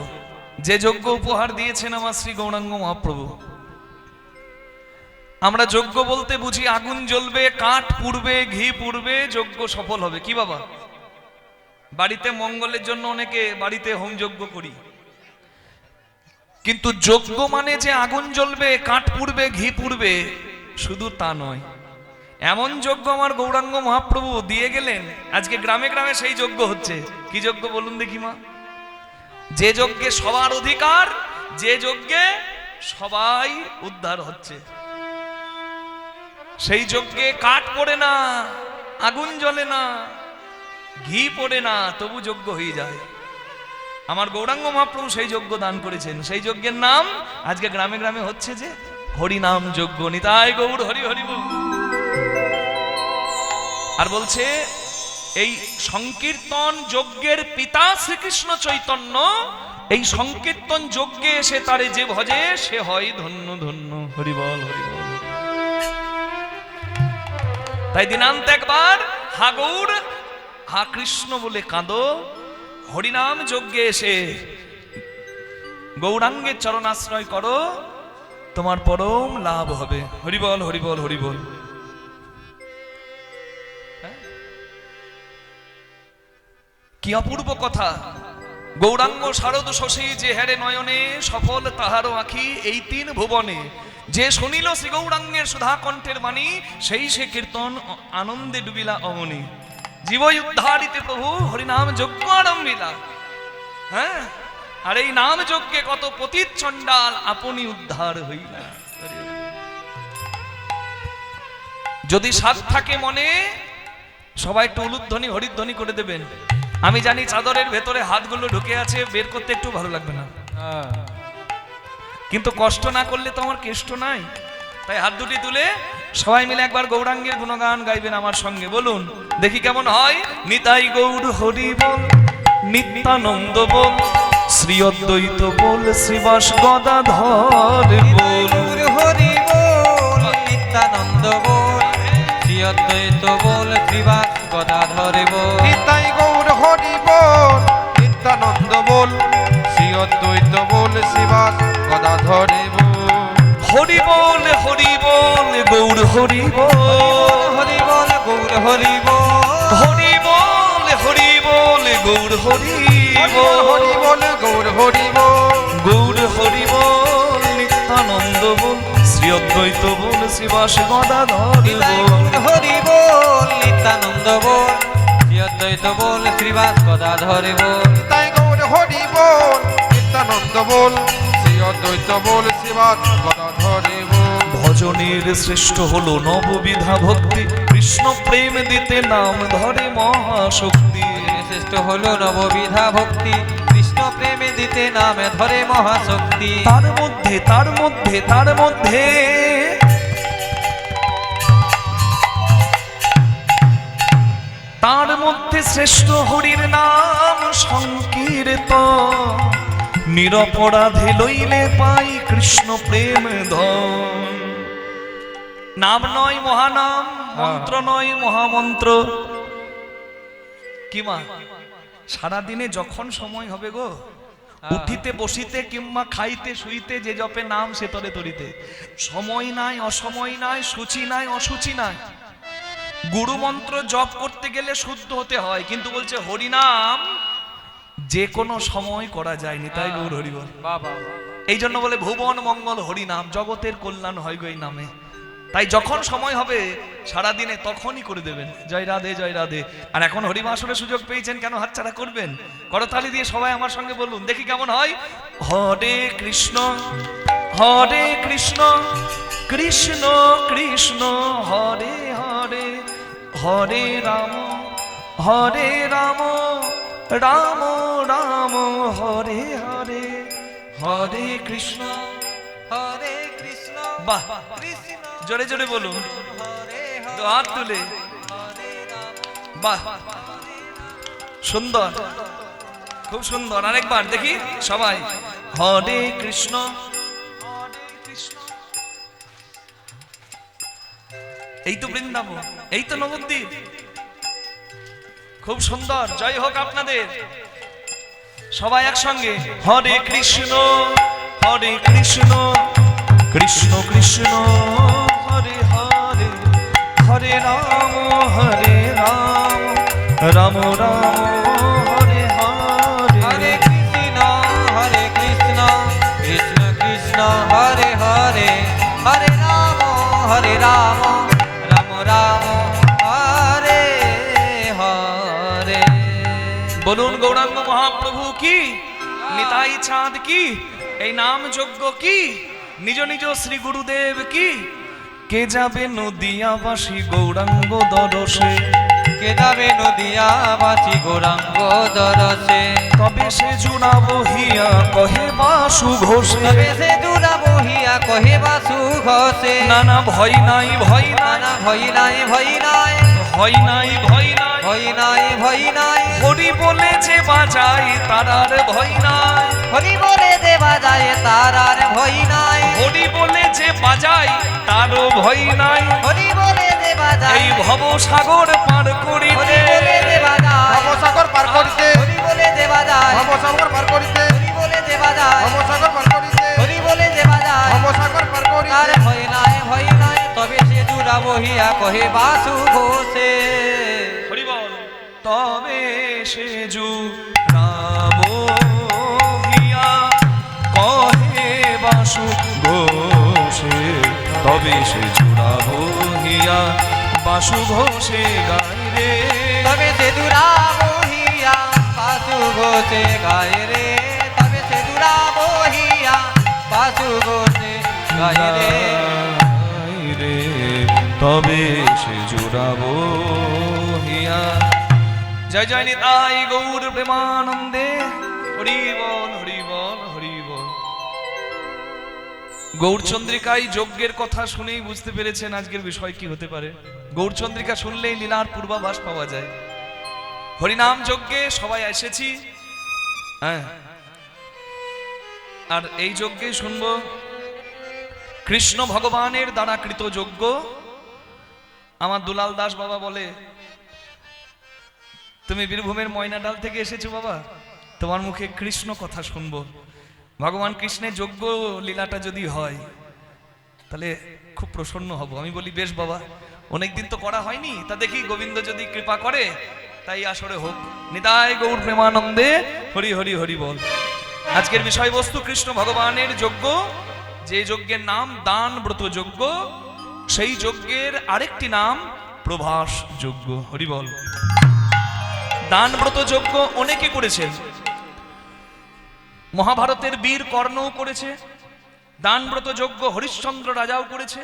যে যজ্ঞ উপহার দিয়েছেন আমার শ্রী গৌরাঙ্গ মহাপ্রভু। আমরা যজ্ঞ বলতে বুঝি আগুন জ্বলবে, কাঠ পুড়বে, ঘি পুড়বে, যজ্ঞ সফল হবে। কি বাবা, বাড়িতে মঙ্গলের জন্য অনেকে বাড়িতে হোম যজ্ঞ করি, কিন্তু যজ্ঞ মানে যে আগুন জ্বলবে, কাঠ পুড়বে, ঘি পুড়বে, শুধু তা নয়। এমন যজ্ঞ আমার গৌরাঙ্গ মহাপ্রভু দিয়ে গেলেন, আজকে গ্রামে গ্রামে সেই যজ্ঞ হচ্ছে। কি যজ্ঞ বলুন দেখি মা? যে যজ্ঞে সবার অধিকার, যে যজ্ঞে সবাই উদ্ধার হচ্ছে, সেই যজ্ঞে কাঠ পড়ে না, আগুন জ্বলে না, ঘি পড়ে না, তবু যজ্ঞ হয়ে যায়। আমার গৌরাঙ্গ মহাপ্রভু সেই যজ্ঞ দান করেছেন। সেই যজ্ঞের নাম আজকে গ্রামে গ্রামে হচ্ছে যে হরিনাম যজ্ঞ। নিতাই গৌর হরি হরি বল। আর বলছে এই সংকীর্তন যজ্ঞের পিতা শ্রীকৃষ্ণ চৈতন্য এই সংকীর্তন যজ্ঞে এসে তারে যে ভজে সে হয় ধন্য ধন্য। হরি বল হরি বল। তাই দিনান্ত একবার হা গৌর হা কৃষ্ণ বলে কাঁদো, হরিনাম যজ্ঞে এসে গৌরাঙ্গের চরণাশ্রয় করো, তোমার পরম লাভ হবে। হরি বল হরি বল হরি বল। কি অপূর্ব কথা! গৌরাঙ্গ শারদ শশী যে হেরে নয়নে, সফল তাহারও আঁখি এই তিন ভুবনে। যে শুনিল শ্রী গৌরাঙ্গের সুধা কণ্ঠের বাণী, সেই সে কীর্তন আনন্দে ডুবিলা অমনি। জীবই উদ্ধারিতে প্রভু হরিনাম যজ্ঞ আরম্ভিলা। হ্যাঁ, আর এই নাম যজ্ঞে কত পতিত চণ্ডাল আপনি উদ্ধার হইলা। যদি সাধ থাকে মনে, সবাই একটু উলুধ্বনি হরিধ্বনি করে দেবেন। আমি জানি চাদরের ভেতরে হাতগুলো ঢুকে আছে, বের করতে একটু ভালো লাগবে না, কিন্তু কষ্ট না করলে তো আমার কেষ্ট নাই। তাই হাত দুটি তুলে সবাই মিলে একবার গৌরাঙ্গের গুণগান গাইবেন আমার সঙ্গে। বলুন দেখি কেমন হয়। নিতাই গৌর হরি বল, নিত্যানন্দ বল, শ্রী অদ্বৈত বল, শ্রীবাস গদাধর বল। হরি বল, নিত্যানন্দ বল, শ্রী অদ্বৈত বল, শ্রীবাস গদাধর বল। নিতাই গৌর হরি বল, নিত্যানন্দ বল, শ্রী অদ্বৈত বল, শ্রীবাস গদাধর বল। হরি বল গৌর হরি বল, হরি বল গৌর হরি বল, হরি বল গৌর হরি বল, হরি বল গৌর হরি বল, গৌর হরি বল, নিত্যানন্দ বল, শ্রী অদ্বৈত বল, শ্রীবাস গদাধর বল। হরি বল, নিত্যানন্দ বল, শ্রী অদ্বৈত বল, শ্রীবাস গদাধর বল। নিতাই গৌর হরি বল, নিত্যানন্দ বল, শ্রী অদ্বৈত বল, শ্রীবাস গদাধর বল। ভজনের শ্রেষ্ঠ হলো নববিধা ভক্তি, কৃষ্ণ প্রেম দিতে নাম ধরে মহাশক্তি। শ্রেষ্ঠ হলো নববিধা ভক্তি, কৃষ্ণ প্রেমে দিতে নামে ধরে মহাশক্তি। তার মধ্যে তার মধ্যে তার মধ্যে তার মধ্যে শ্রেষ্ঠ হরির নাম সংকীর্তন। নিরপরাধে লইলে পাই কৃষ্ণ প্রেম ধন। নাম নয় মহানাম, মন্ত্র নয় মহামন্ত্র। কি মা, সারাদিনে যখন সময় হবে গো, উঠিতে বসিতে কিংবা খাইতে শুইতে যে জপে নাম সে তরে তরিতে। সময় নাই, অসময় নাই, সূচি নাই, অসুচি নাই। গুরু মন্ত্র জপ করতে গেলে শুদ্ধ হতে হয়, কিন্তু বলছে হরিনাম যে কোনো সময় করা যায়নি। তাই গৌর হরি বল। এই জন্য বলে ভুবন মঙ্গল হরিনাম, জগতের কল্যাণ হয় গো এই নামে। তাই যখন সময় হবে সারাদিনে তখনই করে দেবেন। জয় রাধে জয় রাধে। আর এখন হরিবাসরের সুযোগ পেয়েছেন, কেন হাতছাড়া করবেন? করতালি দিয়ে সবাই আমার সঙ্গে বলুন দেখি কেমন হয়। হরে কৃষ্ণ কৃষ্ণ কৃষ্ণ হরে হরে, হরে রাম রাম রাম হরে হরে, হরে কৃষ্ণ হরে কৃষ্ণ বাহ, কৃষ্ণ জোরে জোরে বলুন, হরে তো হাত তুলে। হরে রাম বাহ, সুন্দর, খুব সুন্দর। আরেকবার দেখি সবাই। হরে কৃষ্ণ এই তো বৃন্দাবন, এই তো নবদ্বীপ, খুব সুন্দর। জয় হোক আপনাদের। সবাই একসঙ্গে হরে কৃষ্ণ কৃষ্ণ কৃষ্ণ হরে হরে, হরে রাম রাম রাম হরে হরে। হরে কৃষ্ণ কৃষ্ণ কৃষ্ণ হরে হরে, হরে রাম রাম রাম হরে হরে। বলুন গৌরাঙ্গ মহাপ্রভু কি। নিতাই নিতাই চাঁদ কি, এই নাম যজ্ঞ কি, নিজ নিজ শ্রী গুরুদেব কি, কে যাবে নদিয়াবাসী গৌরাঙ্গ দরসে, কে যাবে নদিয়াবাসী গৌরাঙ্গ দরসে, তবে সে জুড়া বহিয়া কহে বাসু ঘোষে, তবে সে দুরা বহিয়া কহে বাসু ঘোষে, নানা ভয় নাই ভয় নাই, নানা ভয় নাই ভয় নাই, ভয় নাই ভয় নাই, ভয় নাই ভয় নাই, হরি বলে যে বাজায় তার আর ভয় নাই, হরি বলে দেবা যায় তার আর ভয় নাই, হরি বলে যে বাজায় তারও ভয় নাই, হরি বলে দেবা যায়, এই ভব সাগর পার হরি করিতে, বলে দেবা যায়, ভবসাগর পার করিতে, হরি বলে দেবা যায়, ভবসাগর পার করিতে, হরি বলে দেবা যায়, ভবসাগর পার করিতে, হরি বলে দেবা যায়, ভবসাগর পার তার করিতে, ভয় নাই ভয় নাই, তবে সে দুরা বহিয়া কহে বাসু ঘোষে, হরি বল, তবে সে জুড়াব হিয়া কহে বাসু ঘোষে, তবে সে জুড়াব হিয়া বাসু ঘোষে গায় রে, তবে সে দুরা বহিয়া বাসু ঘোষে গায় রে, তবে সে দুরা বহিয়া বাসু ঘোষে গায় রে, গায় রে, তবে সে জুড়াব হিয়া। জয় জয় নিতাই গৌর প্রেমানন্দে, হরি বল হরি বল হরি বল। গৌরচন্দ্রিকায় যজ্ঞের কথা শুনেই বুঝতে পেরেছেন আজকের বিষয় কি হতে পারে। গৌরচন্দ্রিকা শুনলেই লীলার পূর্বাভাস পাওয়া যায়। হরিনাম যজ্ঞে সবাই এসেছি, হ্যাঁ, আর এই যজ্ঞে শুনবো কৃষ্ণ ভগবানের দ্বারা কৃত যজ্ঞ। আমার দুলাল দাস বাবা বলে, তুমি বীরভূমের ময়নাডাল থেকে এসেছো বাবা, তোমার মুখে কৃষ্ণ কথা শুনবো। ভগবান কৃষ্ণের যজ্ঞ লীলাটা যদি হয় তাহলে খুব প্রসন্ন হব। আমি বলি বেশ বাবা, অনেকদিন তো করা হয়নি, তা দেখি গোবিন্দ যদি কৃপা করে তাই আসরে হোক। নিতাই গৌর প্রেমানন্দে, হরি হরি হরি বল। আজকের বিষয়বস্তু কৃষ্ণ ভগবানের যজ্ঞ, যে যজ্ঞের নাম দান ব্রত যজ্ঞ, সেই যজ্ঞের আরেকটি নাম প্রভাস যজ্ঞ। হরি বল। দান ব্রত যজ্ঞ অনেকে করেছেন, মহাভারতের বীর কর্ণও করেছে, দান ব্রত যজ্ঞ হরিশ্চন্দ্র রাজাও করেছে,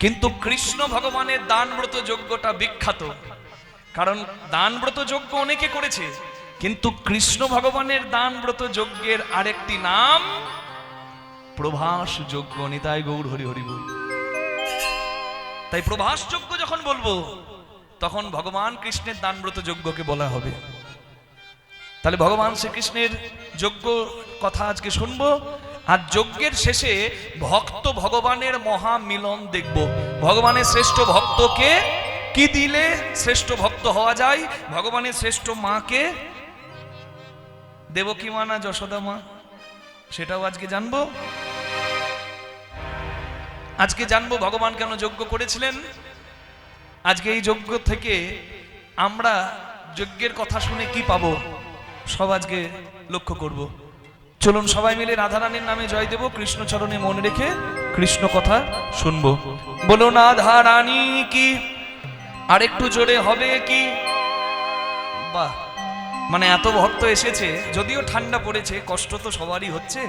কিন্তু কৃষ্ণ ভগবানের দান ব্রত যজ্ঞটা বিখ্যাত। কারণ দান ব্রত যজ্ঞ অনেকে করেছে, কিন্তু কৃষ্ণ ভগবানের দান ব্রত যজ্ঞের আরেকটি নাম প্রভাস যজ্ঞ। নিতাই গৌর হরি হরি বল। তাই প্রভাস যজ্ঞ যখন বলবো তখন ভগবান কৃষ্ণের দানব্রত যজ্ঞকে বলা হবে। তাহলে ভগবান শ্রীকৃষ্ণের যজ্ঞ কথা আজকে শুনবো, আর যজ্ঞের শেষে ভক্ত ভগবানের মহা মিলন দেখব। ভগবানের শ্রেষ্ঠ ভক্তকে কি দিলে শ্রেষ্ঠ ভক্ত হওয়া যায়, ভগবানের শ্রেষ্ঠ মাকে দেবকী মা না যশোদা মা, সেটাও আজকে জানবো। আজকে জানবো ভগবান কেন যজ্ঞ করেছিলেন। আজকে এই যজ্ঞ থেকে আমরা যজ্ঞের কথা শুনে কি পাবো সব আজকে লক্ষ্য করব। চলুন সবাই মিলে রাধারানীর নামে জয় দেব, কৃষ্ণ চরণে মনে রেখে কৃষ্ণ কথা শুনবো। বলো রাধারানী কি, আর একটু জোরে হবে কি। বাহ, মানে এত ভক্ত এসেছে, যদিও ঠান্ডা পড়েছে, কষ্ট তো সবারই হচ্ছে,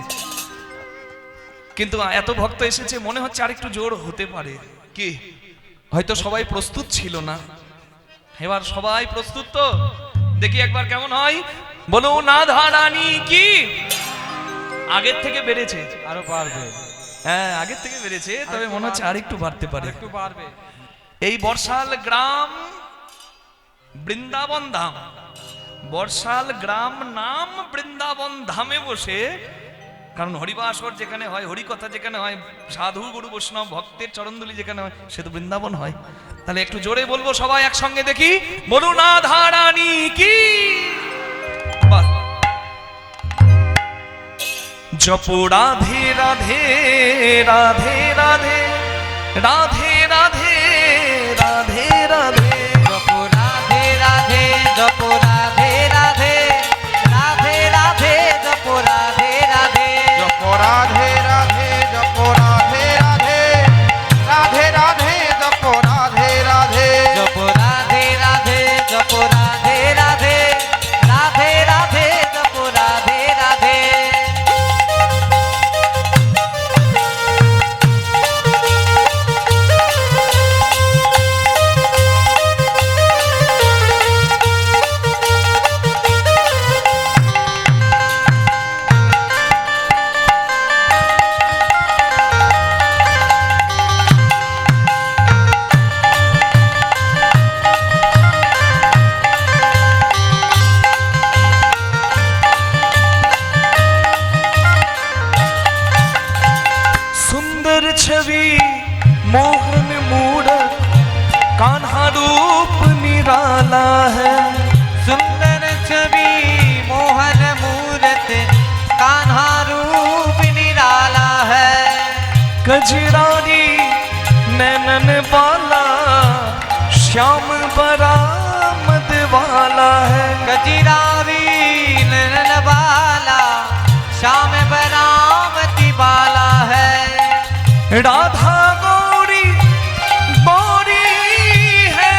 কিন্তু এত ভক্ত এসেছে মনে হচ্ছে আর একটু জোর হতে পারে। কি হয়তো সবাই প্রস্তুত ছিল না, এবার সবাই প্রস্তুত তো, দেখি একবার কেমন হয়। বলো রাধারানী কি। আগের থেকে বেড়েছে, আরো পারবে, হ্যাঁ আগের থেকে বেড়েছে, তবে মনে হচ্ছে আর একটু বাড়তে পারে। একটু পারবে। এই বর্ষাল গ্রাম বৃন্দাবন ধাম, বর্ষাল গ্রাম নাম বৃন্দাবন ধামে বসে, কারণ হরিবাসর যেখানে হয়, হরিকথা যেখানে হয়, সাধু গুরু বৈষ্ণব ভক্তের চরণধুলি যেখানে হয়, সে তো বৃন্দাবন হয়। তাহলে একটু জোরে বলবো সবাই একসঙ্গে, দেখি বলুন রাধারানী কি। জপ রাধে রাধে রাধে রাধে রাধে রাধে রাধে রাধে, জপ রাধে রাধে, জপ রাধে রাধে, রাধে রাধে, জপ রাধে রাধে, জপ রাধে রাধে, জপ রাধে রাধে, রাধে রাধে, জপ রাধে রাধে, জপ রাধে রাধে, জপ রাধে রাধে, রাধে রাধে, জপ রাধে রাধে, छवि मोहन मूरत कान्हा रूप निराला है। सुंदर छवि मोहन मूरत कान्हा रूप निराला है। कजरारी नैनन वाला श्याम बरामद वाला है। कजरारी नैनन वाला श्याम बरामती वाला है। राधा गौरी गौरी है।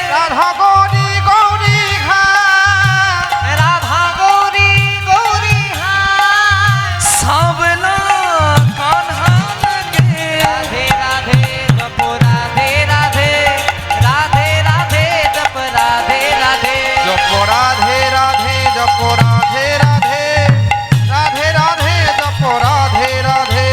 राधा गौरी गौरी है। राधा गौरी गौरी है। सावला कान्हा लगे। राधे राधे जप राधे राधे राधे राधे जप राधे राधे। जपो राधे राधे जपो राधे राधे राधे राधे जपो राधे राधे।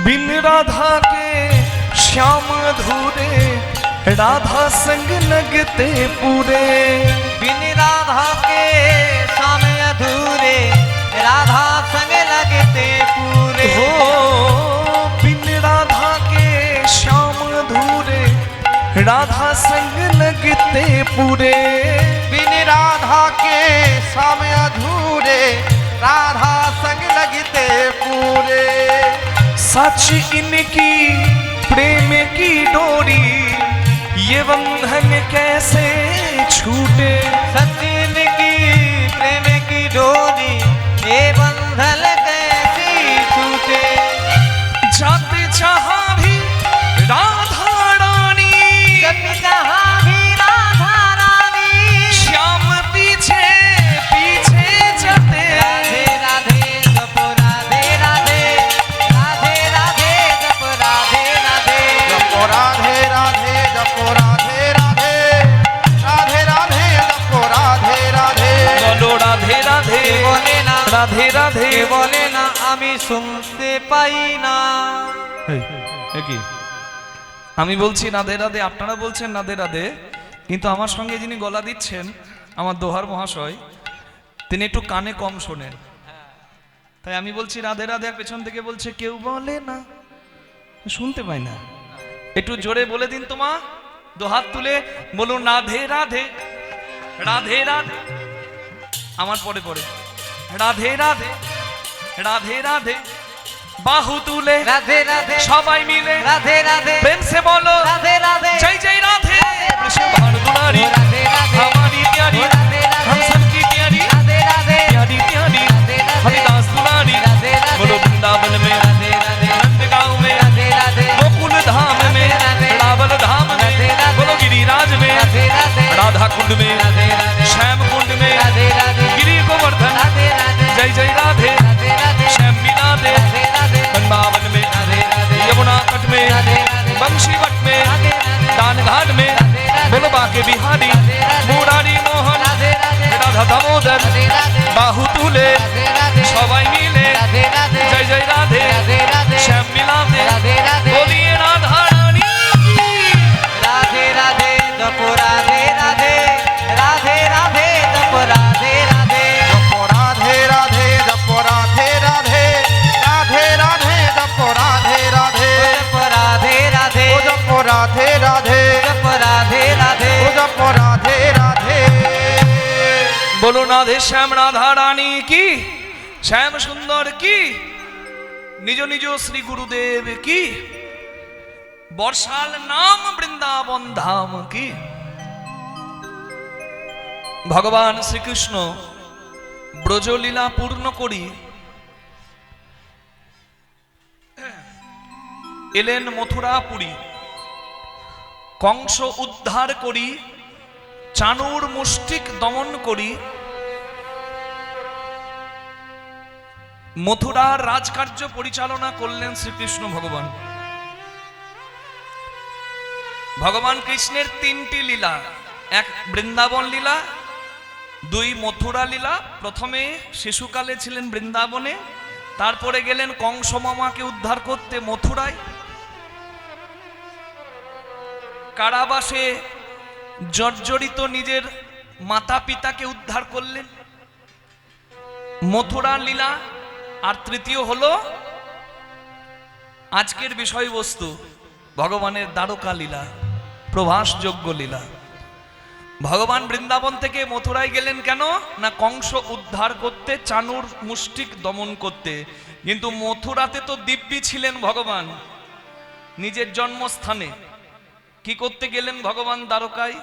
बिन राधा के श्याम अधूरे राधा संग लगते पूरे। बिन राधा के श्याम अधूरे राधा संग लगते पूरे। हो बिन राधा के श्याम अधूरे राधा संग लगते पूरे। बिन राधा के श्याम अधूरे राधा संग लगते पूरे। सच इनकी प्रेम की डोरी ये बंधन कैसे छूटे। सचिन की प्रेम की डोरी ये बंधन कैसी छूटे। जाते जहां भी राधा रानी जब जहाँ भी राधा रानी। श्याम पीछे पीछे चलते। राधे राधे जप राधे राधे राधे राधे जप राधे राधे। जपो राधे राधे जपो राधे राधे राधे राधे जपो राधे राधे। बोलो राधे राधे बोले ना राधे राधे बोले ना আমি শুনতে পাই না। কি আমি বলছি রাধে রাধে, আপনারা বলছেন রাধে রাধে, কিন্তু আমার সঙ্গে যিনি গলা দিচ্ছেন আমার দোহার মহাশয় তিনি একটু কানে কম শোনেন। তাই আমি বলছি রাধে রাধে, আর পেছন থেকে বলছে কেউ বলে না, শুনতে পাই না। একটু জোরে বলে দিন তো মা, দোহাত তুলে বলুন রাধে রাধে রাধে রাধে। আমার পরে পরে রাধে রাধে রাধে রাধে। বাহু তুলে রাধে রাধে সবাই মিলে রাধে রাধে प्रेम से बोलो রাধে রাধে जय जय राधे। कृष्ण भानु दुलारी राधे राधे हमारी प्यारी राधे राधे हम सबकी प्यारी राधे राधे प्यारी प्यारी राधे राधे हरिदास दुलारी। राधे राधे बोलो वृंदावन में राधे राधे नंदगांव में राधे राधे गोकुल धाम में राधे रावल धाम में राधे राधे बोलो गिरिराज में राधे राधे राधा कुंड में राधे राधे श्याम कुंड में राधे राधे गिरी गोवर्धन राधे राधे जय जय राधे राधे राधे श्याम मिला दे राधे राधे वृंदावन में राधे राधे यमुना तट में राधे राधे बंशी वट में राधे राधे दान घाट में राधे राधे बोलो बाके बिहारी राधे राधे मुरारी मोहन राधे राधे राधा दामोदर राधे राधे बाहु तुले राधे राधे सबाई मिले राधे राधे जय जय राधे राधे राधे श्याम मिला दे राधे राधे बोलिए राधा रानी की। राधे राधे जप राधे राधे राधे राधे जप राधे राधे। जपो राधे राधे जपो राधे राधे राधे राधे जपो राधे राधे। जप राधे राधे ओ जपो राधे राधे जप राधे राधे ओ जपो राधे राधे। बोलो राधे श्याम राधा रानी की, श्याम सुंदर की, निज निज श्री गुरुदेव की, बर्षाल नाम वृंदावन धाम की। भगवान श्री कृष्ण ब्रजलीला पूर्ण करी एलेन मथुरापुरी, कंस उद्धार करी चाणूर मुष्टिक दमन करी মথুরার রাজকার্য পরিচালনা করলেন শ্রীকৃষ্ণ ভগবান। ভগবান কৃষ্ণের তিনটি লীলা, এক বৃন্দাবন লীলা, দুই মথুরা লীলা। প্রথমে শিশুকালে ছিলেন বৃন্দাবনে, তারপরে গেলেন কংস মামাকে উদ্ধার করতে মথুরায়, কারাবাসে জর্জরিত নিজের মাতা পিতাকে উদ্ধার করলেন, মথুরা লীলা। আর তৃতীয় হলো আজকের বিষয়বস্তু, ভগবানের দ্বারকা লীলা, প্রভাসযোগ্য লীলা। ভগবান বৃন্দাবন থেকে মথুরায় গেলেন কেন না কংস উদ্ধার করতে, চাণুর মুষ্টিক দমন করতে। কিন্তু মথুরাতে তো দিব্যি ছিলেন ভগবান নিজের জন্মস্থানে। কি করতে গেলেন ভগবান দ্বারকায়?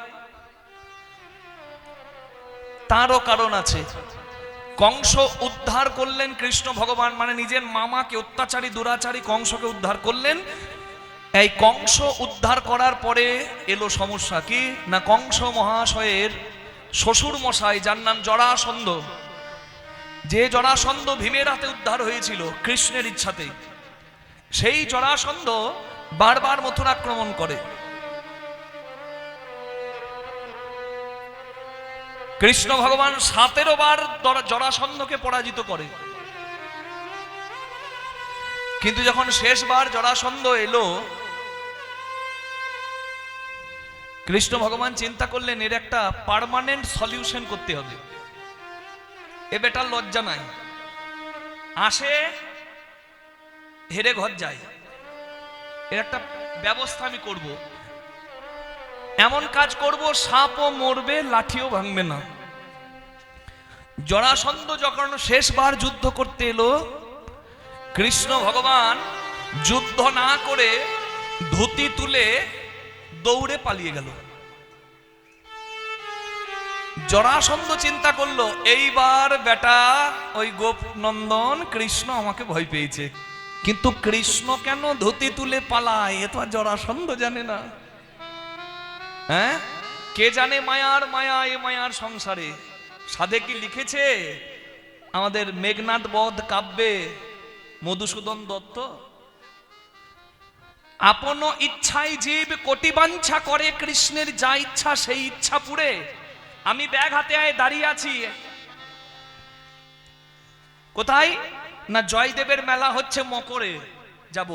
তারও কারণ আছে। কংস উদ্ধার করলেন কৃষ্ণ ভগবান, মানে নিজের মামাকে, অত্যাচারী দুরাচারী কংসকে উদ্ধার করলেন। এই কংস উদ্ধার করার পরে এলো সমস্যা। কি না কংস মহাশয়ের শ্বশুর মশাই, যার নাম জরাসন্ধ, যে জরাসন্ধ ভীমের হাতে উদ্ধার হয়েছিল কৃষ্ণের ইচ্ছাতে, সেই জরাসন্ধ বারবার মথুরা আক্রমণ করে। কৃষ্ণ ভগবান 17 বার জরাসন্ধকে পরাজিত করে। কিন্তু যখন শেষবার জরাসন্ধ এলো, কৃষ্ণ ভগবান চিন্তা করলেন এর একটা পার্মানেন্ট সলিউশন করতে হবে। এ বেটার লজ্জা নাই, আসে হেরে ঘর যায়, এর একটা ব্যবস্থা আমি করব। এমন কাজ করব সাপও মরবে, লাঠিও ভাঙবে না। জরাসন্ধ যখন শেষবার যুদ্ধ করতে এলো, কৃষ্ণ ভগবান যুদ্ধ না করে ধুতি তুলে দৌড়ে পালিয়ে গেল। জরাসন্ধ চিন্তা করলো এইবার বেটা ওই গোপনন্দন কৃষ্ণ আমাকে ভয় পেয়েছে। কিন্তু কৃষ্ণ কেন ধুতি তুলে পালায় এ তো আর জরাসন্ধ জানে না। হ্যাঁ, কে জানে মায়ার মায়া, এ মায়ার সংসারে। সাধে কি লিখেছে আমাদের মেঘনাদ বধ কাব্যে মধুসূদন দত্ত, আপন ইচ্ছায় জীব কোটি বাঞ্ছা করে, কৃষ্ণের যা ইচ্ছা সেই ইচ্ছা পুরে। আমি ব্যাগ হাতে আয় দাঁড়িয়ে আছি কোথায় না জয়দেবের মেলা হচ্ছে মকরে যাব,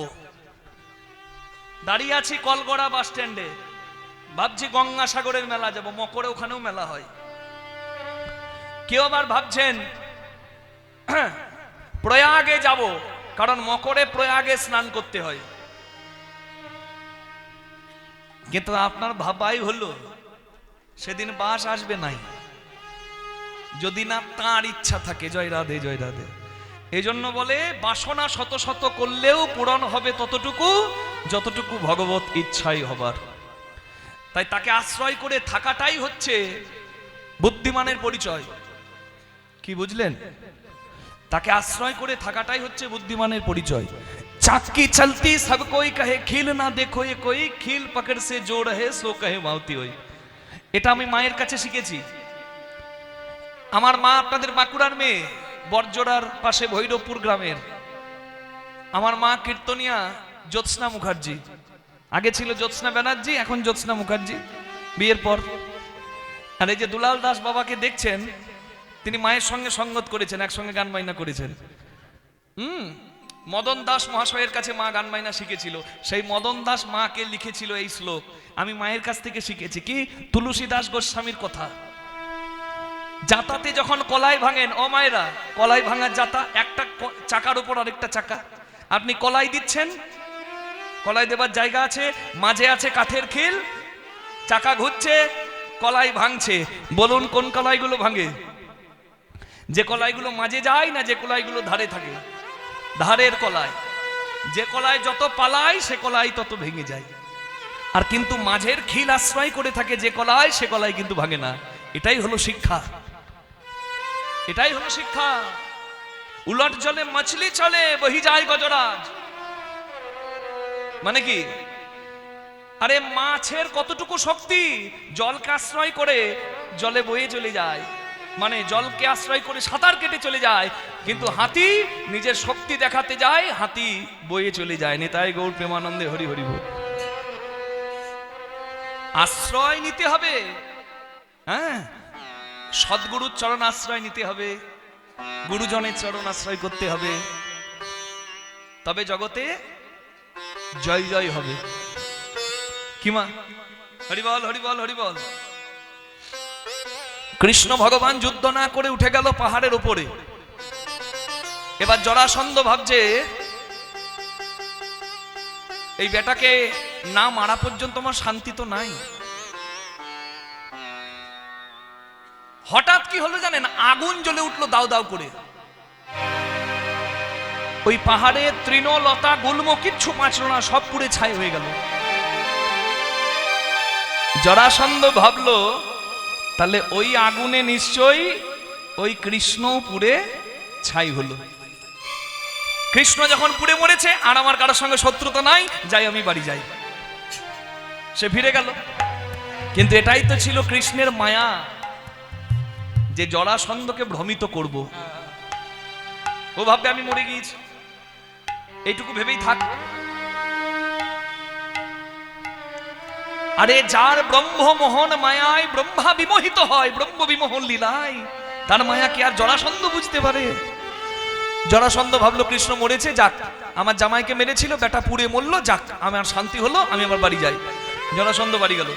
দাঁড়িয়ে আছি কলগড়া বাস স্ট্যান্ডে, ভাবছি গঙ্গাসাগরের মেলা যাব, মকরে ওখানেও মেলা হয়। কেউ আবার ভাবছেন প্রয়াগে যাব, কারণ মকরে প্রয়াগে স্নান করতে হয়। কিন্তু আপনার ভাবাই হলো সেদিন বাস আসবে নাই, যদি না তার ইচ্ছা থাকে। জয় রাধে, জয় রাধে। এই জন্য বলে বাসনা শত শত করলেও পূরণ হবে ততটুকু যতটুকু ভগবত ইচ্ছাই হবার। তাই তাকে আশ্রয় করে থাকাটাই হচ্ছে বুদ্ধিমানের পরিচয়। কি বুঝলেন? তাকে আশ্রয় করে থাকাটাই হচ্ছে বুদ্ধিমানের পরিচয়। চাক্কি চলতি সব কোই কহে খিল না দেখো এ কোই, খিল পকড় সে জো রহে সো কহে মাউতি হই। এটা আমি মায়ের কাছে শিখেছি। আমার মা আপনাদের বাঁকুড়ার মেয়ে, বরজোড়ার পাশে ভৈরবপুর গ্রামের। আমার মা কীর্তনিয়া জ্যোৎস্না মুখার্জি, আগে ছিল জ্যোৎস্না ব্যানার্জি, এখন জ্যোৎস্না মুখার্জি বিয়ের পর। আর এই যে দুলাল দাস বাবাকে দেখছেন, তিনি মায়ের সঙ্গে সঙ্গত করেছেন, একসঙ্গে গান বাইনা করেছেন। মদন দাস মহাশয়ের কাছে মা গান বাইনা শিখেছিল। সেই মদন দাস মাকে লিখেছিল এই শ্লোক, আমি মায়ের কাছ থেকে শিখেছি। কি? তুলসীদাস গোস্বামীর কথা। জাতাতে যখন কলাই ভাঙেন, ও মায়েরা, কলাই ভাঙার জাতা, একটা চাকার উপর আরেকটা চাকা, আপনি কলাই দিচ্ছেন, কলাই দেবার জায়গা আছে, মাঝে আছে কাঠের খিল, চাকা ঘুরছে, কলাই ভাঙছে। বলুন কোন কলাইগুলো ভাঙে? যে কলাইগুলো মাঝে যায় না যে কলাইগুলো ধারে থাকে? ধারের কলাই। যে কলাই যত পালায় সে কলাই তত ভেঙে যায়। আর কিন্তু মাঝের খিল আশ্রয় করে থাকে যে কলাই, সে কলাই কিন্তু ভাঙে না। এটাই হলো শিক্ষা, এটাই হলো শিক্ষা। উলট জলে মাছলি চলে বহি যায় গজরাজ, মানে কি? আরে মাছের কতটুকু শক্তি, জলকে আশ্রয় করে জলে বয়ে চলে যায়। মানে জলকে আশ্রয় করে সাঁতার কেটে চলে যায়, কিন্তু হাতি নিজের শক্তি দেখাতে যায়, হাতি বয়ে চলে যায়। নিতাই গৌর প্রেমানন্দে হরি হরি বল। আশ্রয় নিতে হবে, হ্যাঁ, সদ্গুরুর চরণ আশ্রয় নিতে হবে, গুরুজনের চরণ আশ্রয় করতে হবে, তবে জগতে জয় জয় হবে। কি মা, হরি বল হরি বল হরি বল। কৃষ্ণ ভগবান যুদ্ধ না করে উঠে গেল পাহাড়ের উপরে। এবার জরাসন্ধ ভাবছে এই বেটাকে না মারা পর্যন্ত আমার শান্তি তো নাই। হঠাৎ কি হলো জানেন, আগুন জ্বলে উঠলো দাউ দাউ করে। ওই পাহাড়ে তৃণলতা গুল্ম কিচ্ছু বাঁচল না, সব পুড়ে ছাই হয়ে গেল। জরাসন্ধ ভাবলো তাহলে ওই আগুনে নিশ্চয়ই ওই কৃষ্ণ পুড়ে ছাই হলো। কৃষ্ণ যখন পুড়ে মরেছে আর আমার কারোর সঙ্গে শত্রুতা নাই, যাই আমি বাড়ি যাই। সে ফিরে গেল। কিন্তু এটাই তো ছিল কৃষ্ণের মায়া, যে জরাসন্ধকে ভ্রমিত করব। ও ভাববে আমি মরে গিয়েছি, এইটুকু ভেবেই থাক। আরে যার ব্রহ্মমোহন মায়ায় ব্রহ্মা বিমোহিত হয়, ব্রহ্ম বিমোহন লীলায়, তার মায়া কি আর জরাসন্ধ বুঝতে পারে? জরাসন্ধ ভাবলো কৃষ্ণ মরেছে, যাক, আমার জামাইকে মেরেছিল, বেটা পুড়ে মরলো, যাক আমার শান্তি হলো, আমি আমার বাড়ি যাই। জরাসন্ধ বাড়ি গেল।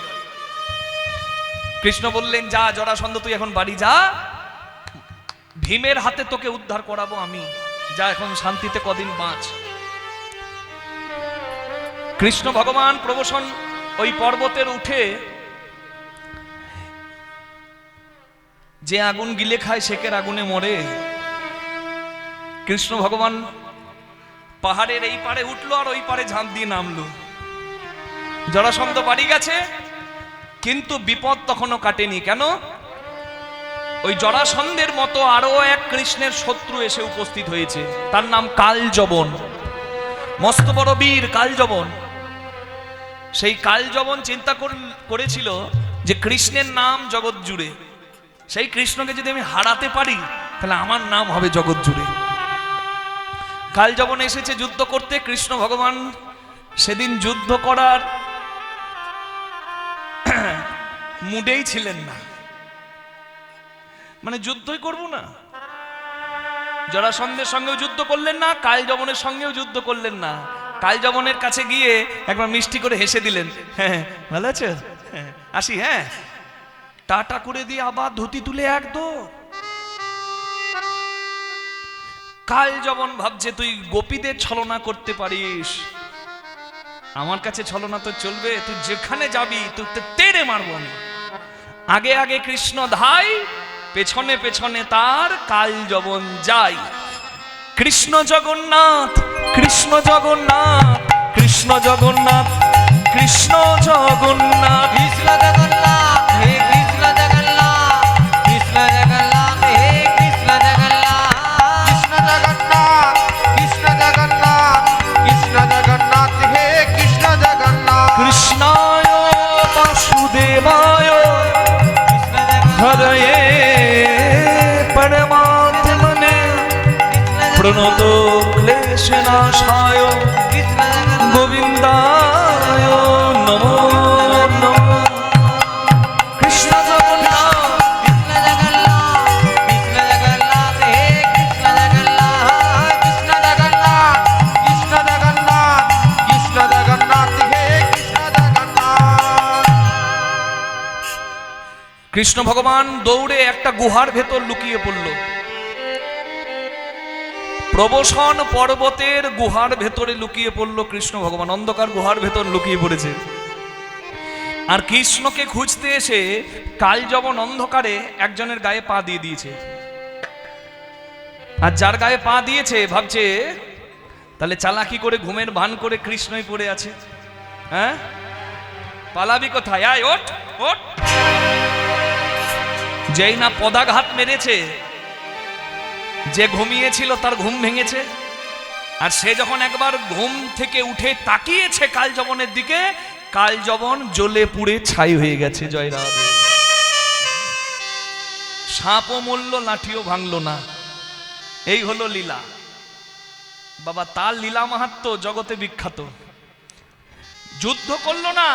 কৃষ্ণ বললেন, যা জরাসন্ধ তুই এখন বাড়ি যা, ভীমের হাতে তোকে উদ্ধার করাবো আমি, যা এখন শান্তিতে কদিন বাঁচ। কৃষ্ণ ভগবান প্রবসন ওই পর্বতের উঠে যে আগুন গিলে খায় সেকের আগুনে মরে। কৃষ্ণ ভগবান পাহাড়ের এই পারে উঠলো আর ওই পারে ঝাঁপ দিয়ে নামলো। জরাসন্ধ বাড়ি গেছে, কিন্তু বিপদ তখনও কাটেনি। কেন? ওই জরাসন্ধের মতো আরো এক কৃষ্ণের শত্রু এসে উপস্থিত হয়েছে, তার নাম কালযবন। মস্ত বড় বীর কালযবন। সেই কালযবন চিন্তা করেছিল যে কৃষ্ণের নাম জগৎ জুড়ে, সেই কৃষ্ণকে যদি আমি হারাতে পারি তাহলে আমার নাম হবে জগৎ জুড়ে। কালযবন এসেছে যুদ্ধ করতে। কৃষ্ণ ভগবান সেদিন যুদ্ধ করার মুডেই ছিলেন না, মানে যুদ্ধই করব না। জরাসন্ধের সঙ্গেও যুদ্ধ করলেন না, কালযবনের সঙ্গেও যুদ্ধ করলেন না। কালযবনের কাছে গিয়ে একবার মিষ্টি করে হেসে দিলেন, হ্যাঁ ভালো আছো, হ্যাঁ আসি, হ্যাঁ, টাটা করে দিয়ে আবার ধুতি তুলে একদম। কালযবন ভাবছে তুই গোপীদের ছলনা করতে পারিস, আমার কাছে ছলনা তো চলবে? তুই যেখানে যাবি তুই তেড়ে মারবো আমি। আগে আগে কৃষ্ণ ধাই, পেছনে পেছনে তার কালযবন যাই। কৃষ্ণ জগন্নাথ কৃষ্ণ জগন্নাথ কৃষ্ণ জগন্নাথ কৃষ্ণ জগন্নাথ কৃষ্ণ জগন্নাথ হে কৃষ্ণ জগন্নাথ, কৃষ্ণ জগন্নাথ হে কৃষ্ণ জগন্নাথ, কৃষ্ণ জগন্নাথ কৃষ্ণ জগন্নাথ কৃষ্ণ জগন্নাথ হে কৃষ্ণ জগন্নাথ। কৃষ্ণায় বাসুদেবায় কৃষ্ণ জগন্নাথ হরয়ে পরমাত্মনে প্রণত ক্লেশনাশায় কৃষ্ণ জগন্নাথ গোবিন্দায় নমো নমঃ। কৃষ্ণ জগন্নাথ কৃষ্ণ জগন্নাথ, কৃষ্ণ জগন্নাথ হে কৃষ্ণ জগন্নাথ, কৃষ্ণ জগন্নাথ কৃষ্ণ জগন্নাথ কৃষ্ণ জগন্নাথ হে কৃষ্ণ জগন্নাথ। কৃষ্ণ ভগবান দৌড়ে একটা গুহার ভেতর লুকিয়ে পড়ল। প্রবসন পর্বতের গুহার ভেতরে লুকিয়ে পড়ল কৃষ্ণ ভগবান, অন্ধকার গুহার ভেতর লুকিয়ে পড়েছে। আর কৃষ্ণকে খুঁজতে এসে কালযবন অন্ধকারে একজনের গায়ে পা দিয়ে দিয়েছে। আর যার গায়ে পা দিয়েছে ভাবছে তাহলে চালাকি করে ঘুমের ভান করে কৃষ্ণই পড়ে আছে, হ্যাঁ পালাবি কোথায়, আয় ওঠ ওঠ। যেই না পদাঘাত মেরেছে, যে ঘুমিয়েছিল তার ঘুম ভেঙেছে। আর সে যখন একবার ঘুম থেকে উঠে তাকিয়েছে কালযবনের দিকে, কালযবন জ্বলে পুড়ে ছাই হয়ে গেছে। জয় রাধে। সাপও মরল, লাঠিও ভাঙলো না। এই হলো লীলা। বাবা, তার লীলা মাহাত্ম্য জগতে বিখ্যাত। যুদ্ধ করলো না,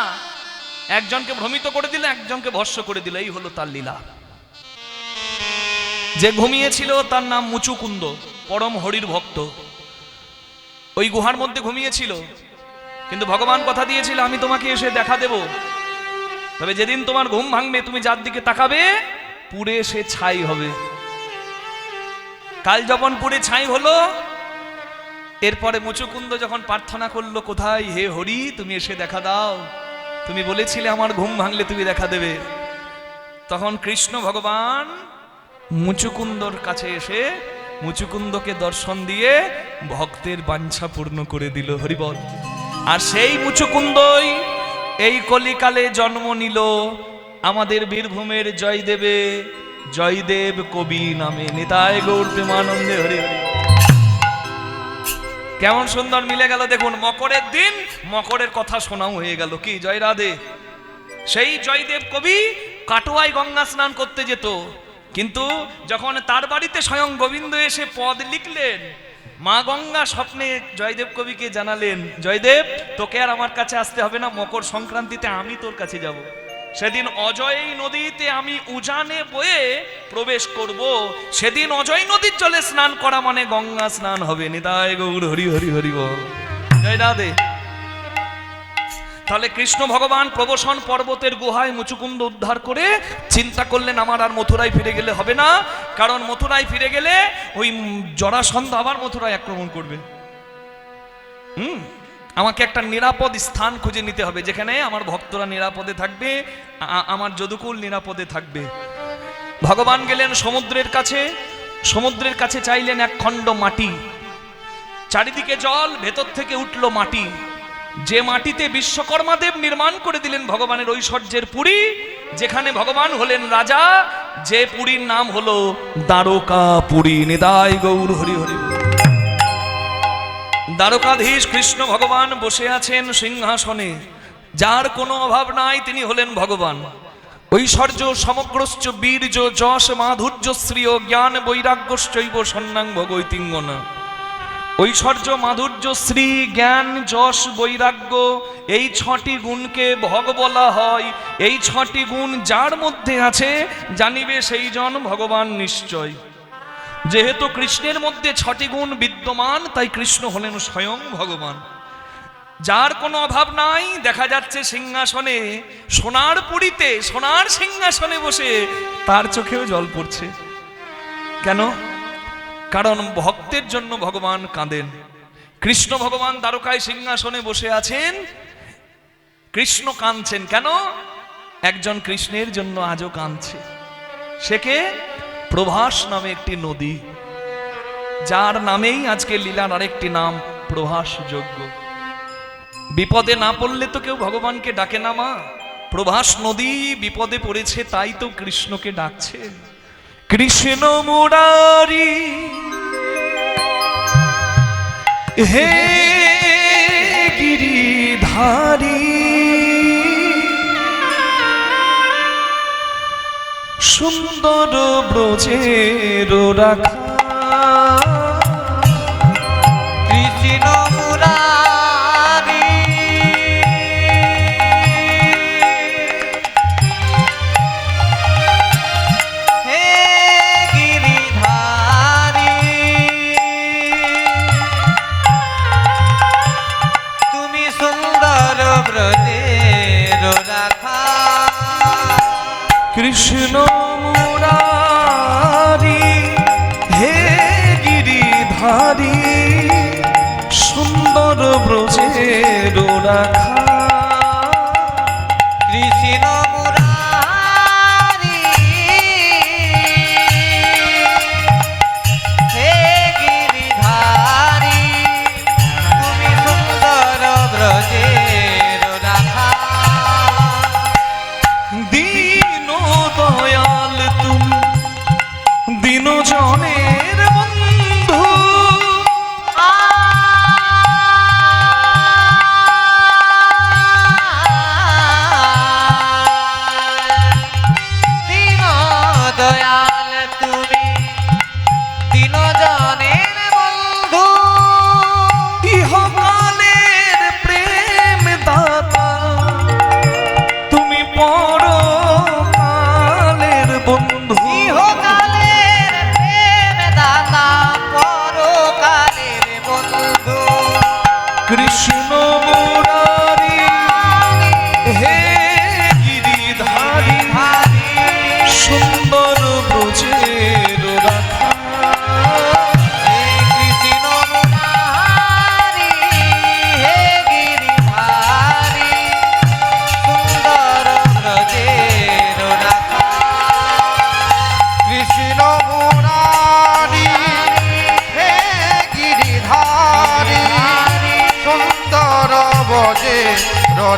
একজনকে ভ্রমিত করে দিল, একজনকে ভস্ম করে দিল, এই হলো তার লীলা। যে ঘুমিয়েছিল তার নাম মুচুকুন্দ, পরম হরির ভক্ত। ওই গুহার মধ্যে ঘুমিয়েছিল, কিন্তু ভগবান কথা দিয়েছিল আমি তোমাকে এসে দেখা দেব, তবে যেদিন তোমার ঘুম ভাঙবে তুমি যার দিকে তাকাবে পুড়ে সে ছাই হবে। কাল যখন পুড়ে ছাই হলো, এরপরে মুচুকুন্দ যখন প্রার্থনা করলো, কোথায় হে হরি, তুমি এসে দেখা দাও, তুমি বলেছিলে আমার ঘুম ভাঙলে তুমি দেখা দেবে। তখন কৃষ্ণ ভগবান মুচুকুন্দর কাছে এসে মুচুকুন্দকে দর্শন দিয়ে ভক্তের বাঞ্ছা পূর্ণ করে দিল। হরিবল। আর সেই মুচুকুন্দই এই কলিকালে জন্ম নিল আমাদের বীরভূমের জয়দেবে, জয়দেব কবি নামে। নিতাই গৌর প্রেমানন্দে হরি হরি। কেমন সুন্দর মিলে গেল দেখুন। মকরের দিন মকরের কথা শোনাও হয়ে গেল। কি জয় রাধে। সেই জয়দেব কবি কাটোয়ায় গঙ্গা স্নান করতে যেত, কিন্তু যখন তার বাড়িতে স্বয়ং গোবিন্দ এসে পদ লিখলেন, মা গঙ্গা স্বপ্নে জয়দেব কবিকে জানালেন, জয়দেব তোকে আর আমার কাছে আসতে হবে না, মকর সংক্রান্তিতে আমি তোর কাছে যাব। সেদিন অজয় নদীতে আমি উজানে বয়ে প্রবেশ করব, সেদিন অজয় নদীর জলে স্নান করা মানে গঙ্গা স্নান হবে। নিতাই গৌর হরি হরি হরি বল। জয় রাধে। তাহলে কৃষ্ণ ভগবান প্রবসন পর্বতের গুহায় মুচুকুন্দ উদ্ধার করে চিন্তা করলেন আমার আর মথুরায় ফিরে গেলে হবে না, কারণ মথুরায় ফিরে গেলে ওই জরাসন্ধ আবার মথুরায় আক্রমণ করবে। আমাকে একটা নিরাপদ স্থান খুঁজে নিতে হবে, যেখানে আমার ভক্তরা নিরাপদে থাকবে, আমার যদুকুল নিরাপদে থাকবে। ভগবান গেলেন সমুদ্রের কাছে, সমুদ্রের কাছে চাইলেন এক খণ্ড মাটি। চারিদিকে জল, ভেতর থেকে উঠল মাটি, যে মাটিতে বিশ্বকর্মা দেব নির্মাণ করে দিলেন ভগবানের ঐশ্বর্যের পুরী, যেখানে ভগবান হলেন রাজা, যে পুরীর নাম হলো দ্বারকা পুরী। নিতাই গৌর হরি হরি। দ্বারকাধীশ কৃষ্ণ ভগবান বসে আছেন সিংহাসনে, যার কোনো অভাব নাই, তিনি হলেন ভগবান। ঐশ্বর্য সমগ্রশ্চ বীর্য যশ মাধুর্য শ্রিয় জ্ঞান বৈরাগ্যশ্চৈব সন্ন্যাং ভগৈতিঙ্গনা। ঐশ্বর্য মাধুর্য শ্রী জ্ঞান যশ বৈরাগ্য, এই ছটি গুণকে ভগ বলা হয়। এই ছটি গুণ যার মধ্যে আছে জানিবে সেই জন ভগবান নিশ্চয়। যেহেতু কৃষ্ণের মধ্যে ছটি গুণ বিদ্যমান, তাই কৃষ্ণ হলেন স্বয়ং ভগবান। যার কোনো অভাব নাই, দেখা যাচ্ছে সিংহাসনে, সোনার পুরীতে সোনার সিংহাসনে বসে তার চোখেও জল পড়ছে। কেন? কারণ ভক্তের জন্য ভগবান কাঁদেন। কৃষ্ণ ভগবান দ্বারকায় সিংহাসনে বসে আছেন, কৃষ্ণ কাঁদছেন। কেন? একজন কৃষ্ণের জন্য আজও কাঁদছে। সে কে? প্রভাস নামে একটি নদী, যার নামেই আজকে লীলার আরেকটি নাম প্রভাস যজ্ঞ। বিপদে না পড়লে তো কেউ ভগবানকে ডাকে না মা। প্রভাস নদী বিপদে পড়েছে, তাই তো কৃষ্ণকে ডাকছে। কৃষ্ণ মুরারি হে গিরিধারী, সুন্দর ব্রজের রাখা। কৃষ্ণ মুরারি হে গিরিধারী, তুমি সুন্দর ব্রজের রাখা। কৃষ্ণ মুরারি হে গিরিধারী, সুন্দর ব্রজের রাখা। কৃষ্ণ মুরারি হে গিরিধারী, তুমি সুন্দর ব্রজের রাখা। দীন দয়াল তুমি দীন জনের বন্ধু,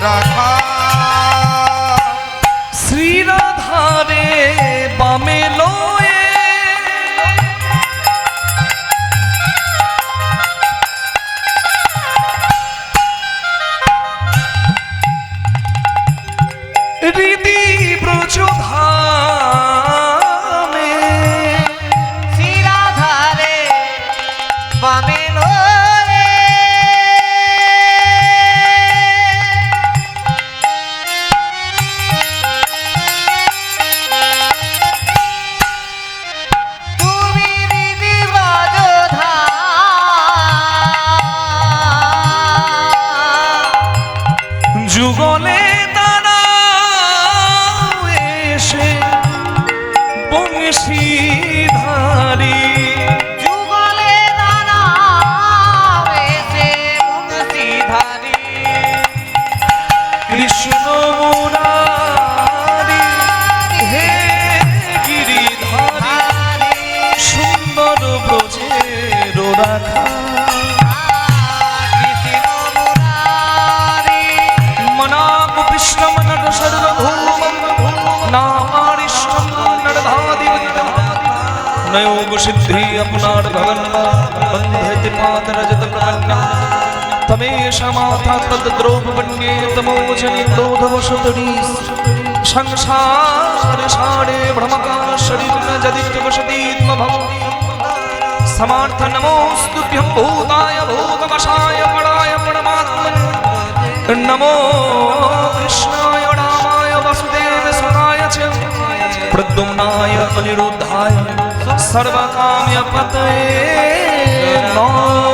রাখা শ্রীরাধারে বামে লয়ে হৃদি ব্রজধামে শ্রীরাধারে বামে লয়ে তুমি হৃদি ব্রজধাম যুগলে দাঁড়াও এসে বংশীধারী যুগলে দাঁড়াও এসে বংশীধারী কৃষ্ণ মুরারি হে গিরিধারী সুন্দর ব্রজের রাখা কৃষ্ণ মুরারি মনাকুপিষ্টম নর সর্বভৌমম নামারিষ্টম নরধাদিবদ্যম নয়োগ সিদ্ধি আপনার ভগন্না বন্ধেতি পাতরজত প্রপন্নম তমেশমাথা তদ্দ্রৌপবন্যে তমোজনি ক্রোধবশতরি সংসার সারে ভ্রমকার শরীর ন যদিত্যবশতীত্মভব समार्थ नमोस्तुभ्यं भूताय भूतवशाय पराय परमात्मने नमो कृष्णाय रामाय वसुदेव सुताय च प्रद्युम्नाय अनिरुद्धाय सर्वकाम्य पतये नमः।